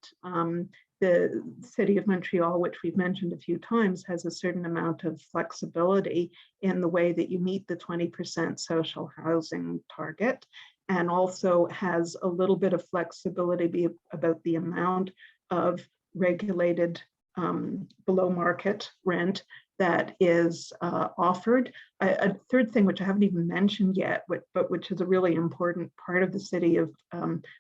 the city of Montreal, which we've mentioned a few times, has a certain amount of flexibility in the way that you meet the 20% social housing target, and also has a little bit of flexibility about the amount of regulated below market rent that is offered. A third thing, which I haven't even mentioned yet, but which is a really important part of the city of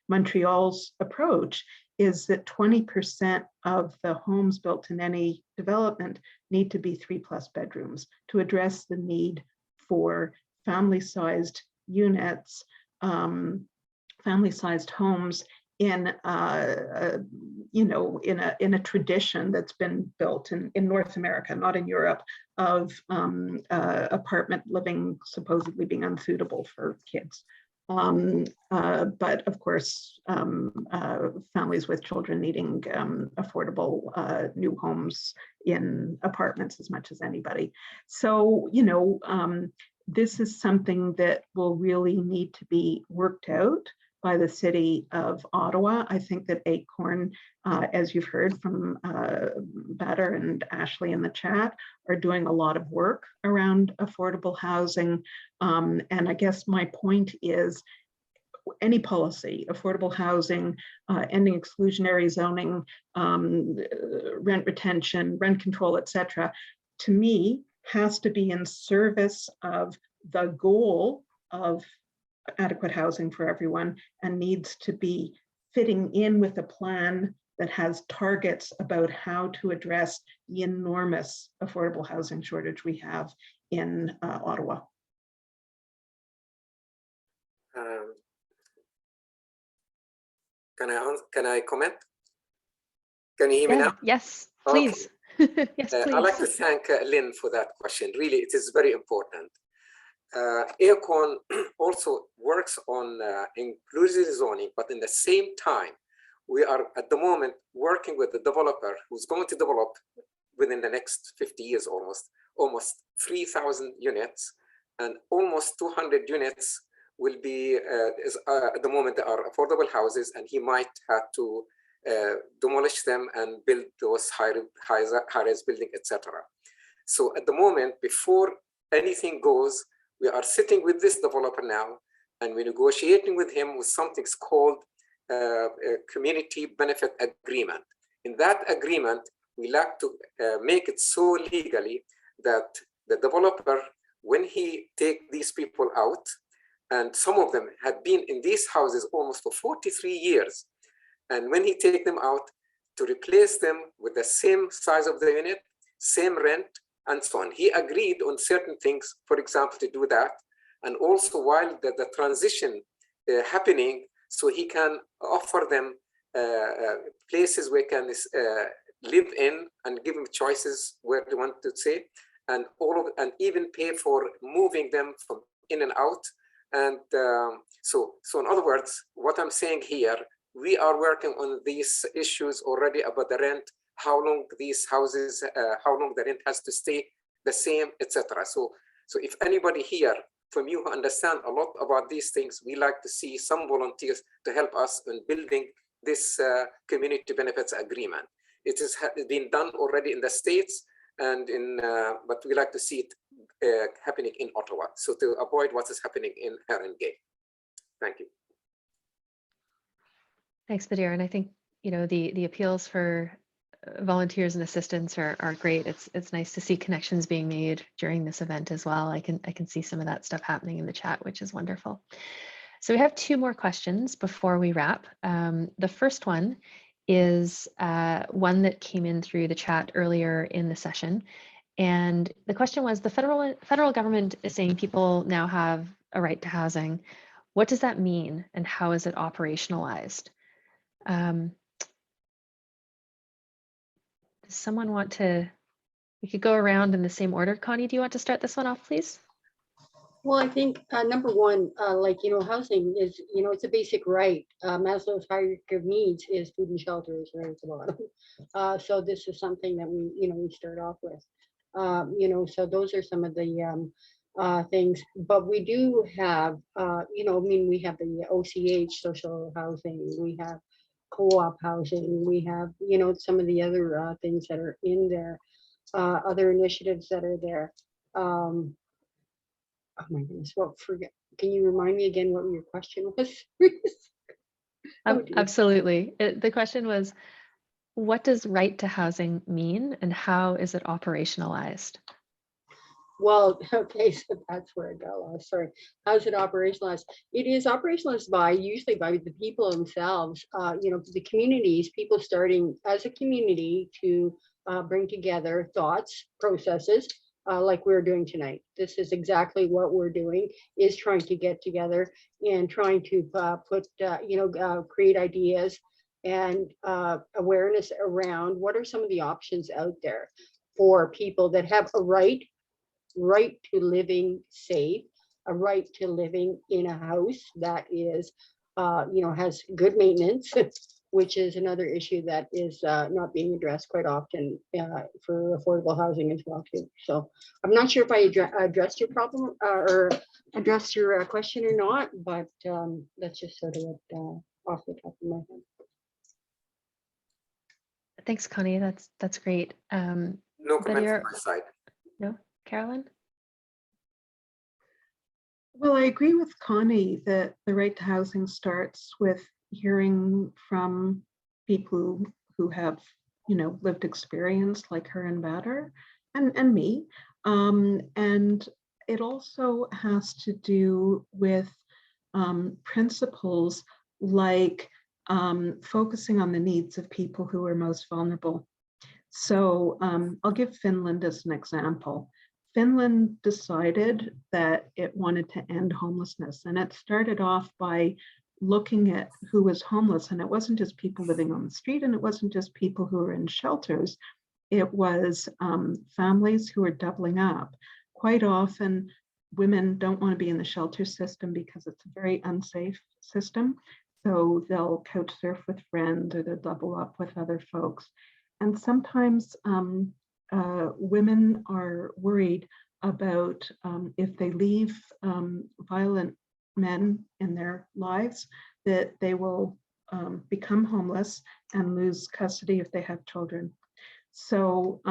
Montreal's approach, is that 20% of the homes built in any development need to be 3+ bedrooms to address the need for family-sized units, family-sized homes in in a tradition that's been built in North America, not in Europe, of apartment living supposedly being unsuitable for kids. But of course, families with children needing affordable new homes in apartments as much as anybody. So, this is something that will really need to be worked out by the city of Ottawa. I think that ACORN, as you've heard from Bader and Ashley in the chat, are doing a lot of work around affordable housing. And I guess my point is, any policy, affordable housing, ending exclusionary zoning, rent retention, rent control, etc., to me, has to be in service of the goal of adequate housing for everyone, and needs to be fitting in with a plan that has targets about how to address the enormous affordable housing shortage we have in Ottawa. Can I comment? Can you hear me now? Yes, please. Okay. Yes, please. I'd like to thank Lynn for that question. Really, it is very important. ACORN also works on inclusive zoning, but in the same time, we are at the moment working with the developer who's going to develop within the next 50 years almost 3,000 units, and almost 200 units will be, at the moment, they are affordable houses, and he might have to demolish them and build those high-rise building, etc. So at the moment, before anything goes, we are sitting with this developer now, and we're negotiating with him with something called a community benefit agreement. In that agreement, we like to make it so legally that the developer, when he take these people out, and some of them had been in these houses almost for 43 years, and when he take them out, to replace them with the same size of the unit, same rent, and so on. He agreed on certain things, for example, to do that. And also while the transition happening, so he can offer them places where can live in and give them choices where they want to stay, and and even pay for moving them from in and out. And so in other words, what I'm saying here, we are working on these issues already about the rent, how long these houses, how long the rent has to stay the same, etc. So if anybody here from you who understand a lot about these things, we like to see some volunteers to help us in building this community benefits agreement. It has been done already in the States, and but we like to see it happening in Ottawa, so to avoid what is happening in Herongay. Thank you. Thanks, Vanier. And I think, you know, the appeals for volunteers and assistants are great. It's nice to see connections being made during this event as well. I can see some of that stuff happening in the chat, which is wonderful. So we have two more questions before we wrap. The first one is one that came in through the chat earlier in the session. And the question was, the federal government is saying people now have a right to housing. What does that mean, and how is it operationalized? Does someone want to, we could go around in the same order. Connie, do you want to start this one off, please? Well, I think number one, like, you know, housing is, you know, it's a basic right. Maslow's hierarchy of needs is food and shelter is right at the bottom. So this is something that we, you know, we start off with. You know, so those are some of the things, but we do have, you know, I mean, we have the OCH, social housing, we have co-op housing, we have, you know, some of the other things that are in there, other initiatives that are there. Oh my goodness, well, forget, can you remind me again what your question was? Oh, absolutely. The question was, what does right to housing mean, and how is it operationalized? Well, okay, so that's where I got lost. Sorry. How is it operationalized? It is operationalized usually by the people themselves, you know, the communities, people starting as a community to bring together thoughts, processes, like we're doing tonight. This is exactly what we're doing, is trying to get together and trying to put, you know, create ideas and awareness around what are some of the options out there for people that have a right to living safe, a right to living in a house that is, you know, has good maintenance, which is another issue that is not being addressed quite often for affordable housing as well too. So I'm not sure if I addressed your problem or addressed your question or not, but that's just sort of off the top of my head. Thanks, Connie. That's great. No comment from my side. No, Carolyn? Well, I agree with Connie that the right to housing starts with hearing from people who have, you know, lived experience like her and Batter and me. And it also has to do with principles like focusing on the needs of people who are most vulnerable. So I'll give Finland as an example. Finland decided that it wanted to end homelessness, and it started off by looking at who was homeless, and it wasn't just people living on the street, and it wasn't just people who were in shelters. It was families who are doubling up. Quite often, women don't want to be in the shelter system because it's a very unsafe system. So they'll couch surf with friends, or they'll double up with other folks. And sometimes women are worried about if they leave violent men in their lives, that they will become homeless and lose custody if they have children. So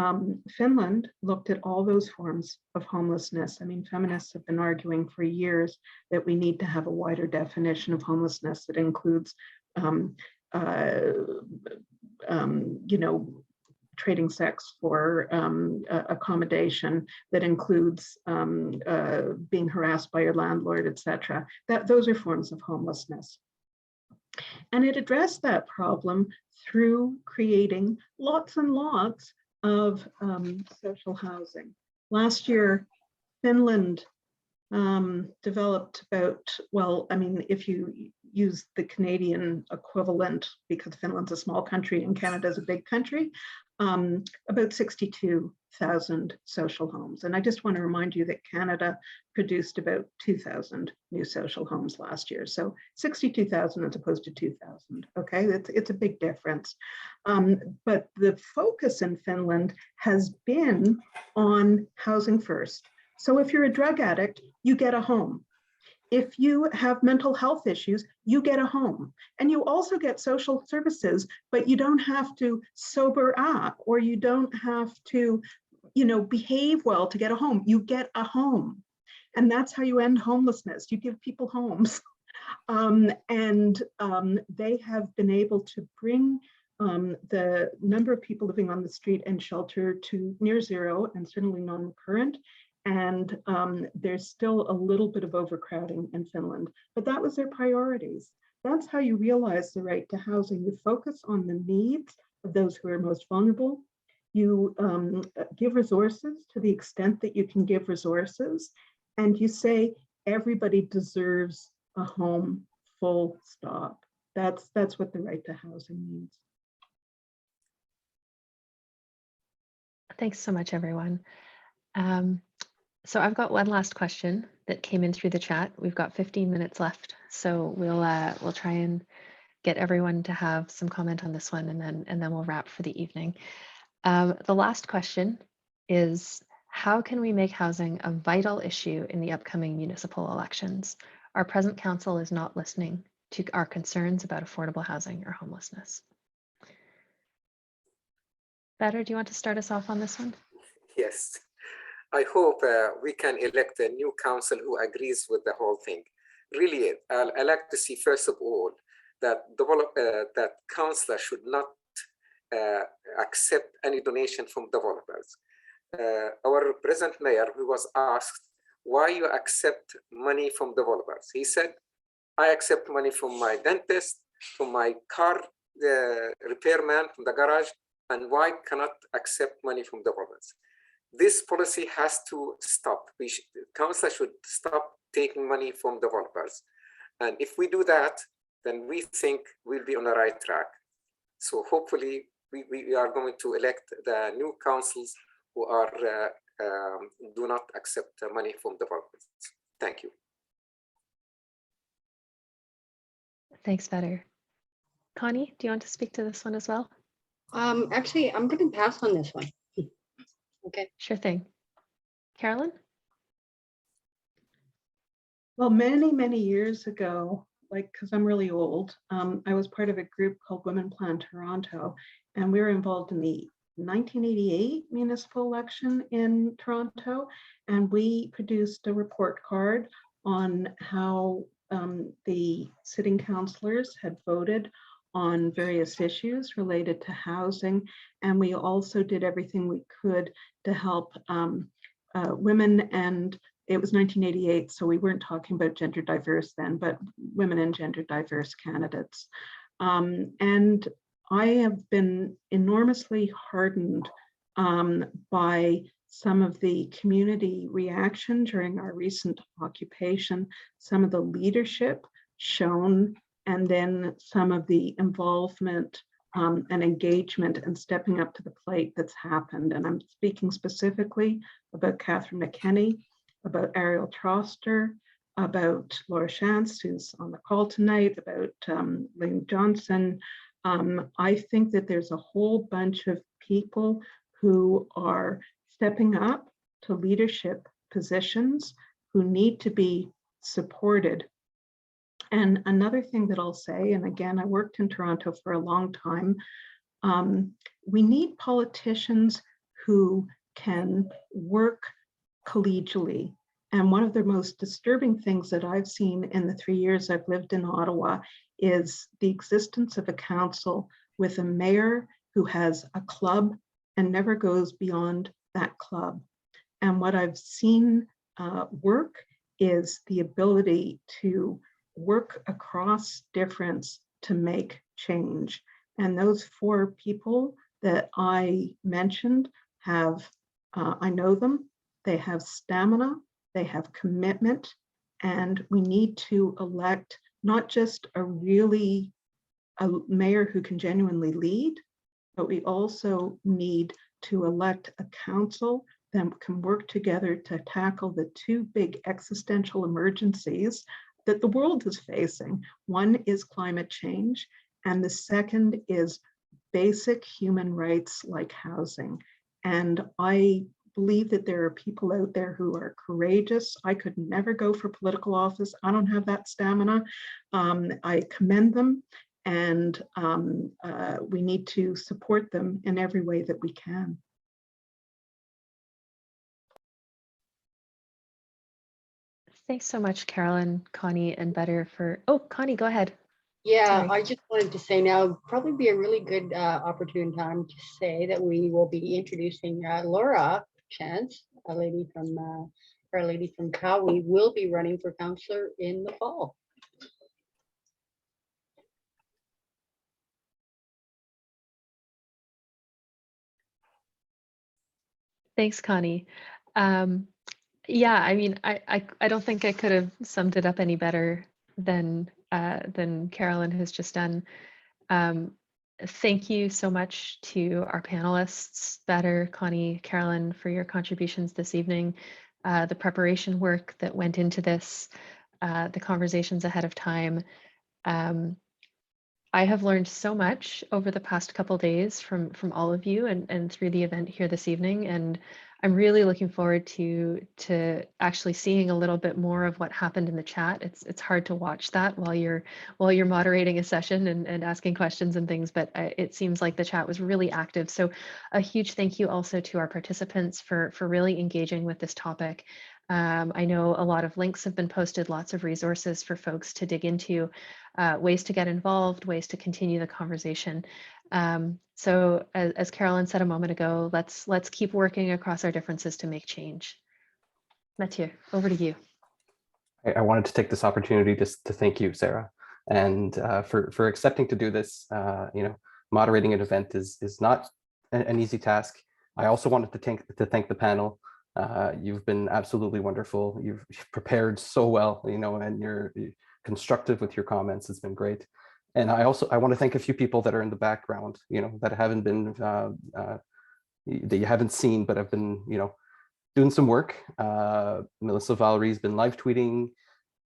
Finland looked at all those forms of homelessness. I mean, feminists have been arguing for years that we need to have a wider definition of homelessness that includes, you know, trading sex for accommodation that includes being harassed by your landlord, etc. Those are forms of homelessness. And it addressed that problem through creating lots and lots of social housing. Last year, Finland developed about, well, I mean, if you use the Canadian equivalent, because Finland's a small country and Canada's a big country, about 62,000 social homes. And I just want to remind you that Canada produced about 2,000 new social homes last year. So 62,000 as opposed to 2,000, okay? It's a big difference. But the focus in Finland has been on housing first. So if you're a drug addict, you get a home. If you have mental health issues, you get a home. And you also get social services, but you don't have to sober up, or you don't have to, you know, behave well to get a home. You get a home. And that's how you end homelessness. You give people homes. They have been able to bring the number of people living on the street and shelter to near zero, and certainly non-recurrent. And there's still a little bit of overcrowding in Finland, but that was their priorities. That's how you realize the right to housing. You focus on the needs of those who are most vulnerable. You give resources to the extent that you can give resources, and you say everybody deserves a home, full stop. That's what the right to housing means. Thanks so much, everyone. So I've got one last question that came in through the chat. We've got 15 minutes left, so we'll try and get everyone to have some comment on this one, and then we'll wrap for the evening. The last question is, how can we make housing a vital issue in the upcoming municipal elections? Our present council is not listening to our concerns about affordable housing or homelessness. Badr, do you want to start us off on this one? Yes. I hope we can elect a new council who agrees with the whole thing. Really, I like to see, first of all, that that councillors should not accept any donation from developers. Our present mayor, who was asked, why you accept money from developers? He said, I accept money from my dentist, from my car repairman, from the garage, and why cannot accept money from developers? This policy has to stop. Council should stop taking money from developers. And if we do that, then we think we'll be on the right track. So hopefully we are going to elect the new councils who are do not accept money from developers. Thank you. Thanks, Badr. Connie, do you want to speak to this one as well? Actually, I'm going to pass on this one. Okay. Sure thing. Carolyn? Well, many, many years ago, like, because I'm really old, I was part of a group called Women Plan Toronto, and we were involved in the 1988 municipal election in Toronto, and we produced a report card on how the sitting councillors had voted on various issues related to housing. And we also did everything we could to help women, and it was 1988, so we weren't talking about gender diverse then, but women and gender diverse candidates. And I have been enormously heartened by some of the community reaction during our recent occupation, some of the leadership shown, and then some of the involvement and engagement and stepping up to the plate that's happened. And I'm speaking specifically about Catherine McKenney, about Ariel Troster, about Laura Shantz, who's on the call tonight, about Lynn Johnson. I think that there's a whole bunch of people who are stepping up to leadership positions who need to be supported. And another thing that I'll say, and again, I worked in Toronto for a long time, we need politicians who can work collegially. And one of the most disturbing things that I've seen in the 3 years I've lived in Ottawa is the existence of a council with a mayor who has a club and never goes beyond that club. And what I've seen work is the ability to work across difference to make change. And those 4 people that I mentioned have, I know them, they have stamina, they have commitment, and we need to elect not just a mayor who can genuinely lead, but we also need to elect a council that can work together to tackle the 2 big existential emergencies that the world is facing. One is climate change, and the second is basic human rights like housing. And I believe that there are people out there who are courageous. I could never go for political office. I don't have that stamina. I commend them, and we need to support them in every way that we can. Thanks so much, Carolyn, Connie, and Better for, oh, Connie, go ahead. Yeah, Sorry. I just wanted to say now probably be a really good opportune time to say that we will be introducing Laura Chance, a lady from CAWI, will be running for councillor in the fall. Thanks, Connie. Yeah, I mean, I don't think I could have summed it up any better than Carolyn has just done. Thank you so much to our panelists, Better, Connie, Carolyn, for your contributions this evening, the preparation work that went into this, the conversations ahead of time. I have learned so much over the past couple days from all of you and through the event here this evening, and I'm really looking forward to actually seeing a little bit more of what happened in the chat. It's hard to watch that while you're moderating a session and asking questions and things, but it seems like the chat was really active. So a huge thank you also to our participants for really engaging with this topic. I know a lot of links have been posted, lots of resources for folks to dig into, ways to get involved, ways to continue the conversation. So as Carolyn said a moment ago, let's keep working across our differences to make change. Mathieu, over to you. I wanted to take this opportunity just to thank you, Sarah, and for accepting to do this. You know, moderating an event is not an easy task. I also wanted to thank the panel. You've been absolutely wonderful. You've prepared so well, you know, and you're constructive with your comments. It's been great. And I want to thank a few people that are in the background, you know, that haven't been that you haven't seen, but have been, you know, doing some work. Melissa Valerie's been live tweeting.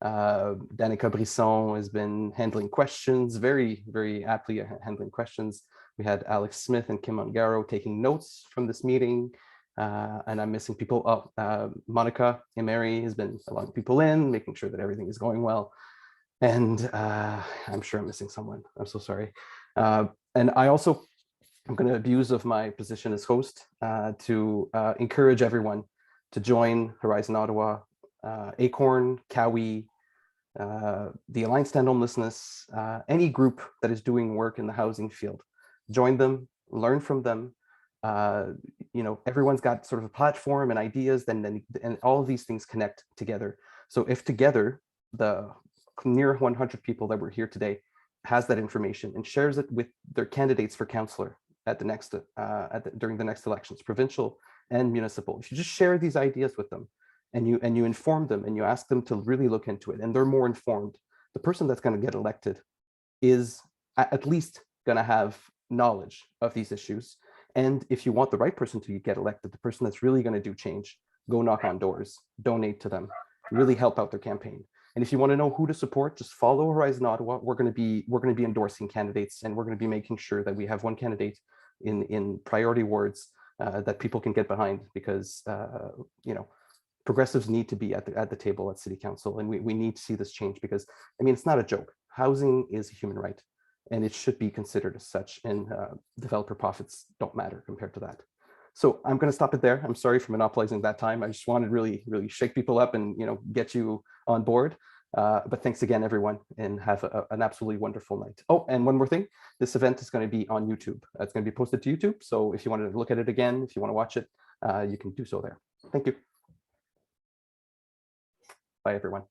Danica Brisson has been handling questions, very, very aptly handling questions. We had Alex Smith and Kim Ongaro taking notes from this meeting. And I'm missing people. Monica and Mary has been allowing people in, making sure that everything is going well. And I'm sure I'm missing someone. I'm so sorry. And I'm going to abuse of my position as host to encourage everyone to join Horizon Ottawa, ACORN, CAWI, the Alliance to End Homelessness, any group that is doing work in the housing field. Join them, learn from them. You know, everyone's got sort of a platform and ideas, and all of these things connect together. So if together the near 100 people that were here today has that information and shares it with their candidates for councillor at the next during the next elections, provincial and municipal, if you just share these ideas with them and you inform them and you ask them to really look into it, and they're more informed, the person that's going to get elected is at least going to have knowledge of these issues. And if you want the right person to get elected, the person that's really going to do change, go knock on doors, donate to them, really help out their campaign. And if you want to know who to support, just follow Horizon Ottawa. We're going to be endorsing candidates, and we're going to be making sure that we have one candidate in priority wards that people can get behind, because you know, progressives need to be at the table at City Council, and we need to see this change, because I mean, it's not a joke. Housing is a human right, and it should be considered as such, and developer profits don't matter compared to that. So I'm going to stop it there. I'm sorry for monopolizing that time. I just wanted to really shake people up and, you know, get you on board. But thanks again, everyone, and have an absolutely wonderful night. Oh, and one more thing, this event is going to be on YouTube. It's going to be posted to YouTube. So if you want to look at it again, if you want to watch it, you can do so there. Thank you. Bye, everyone.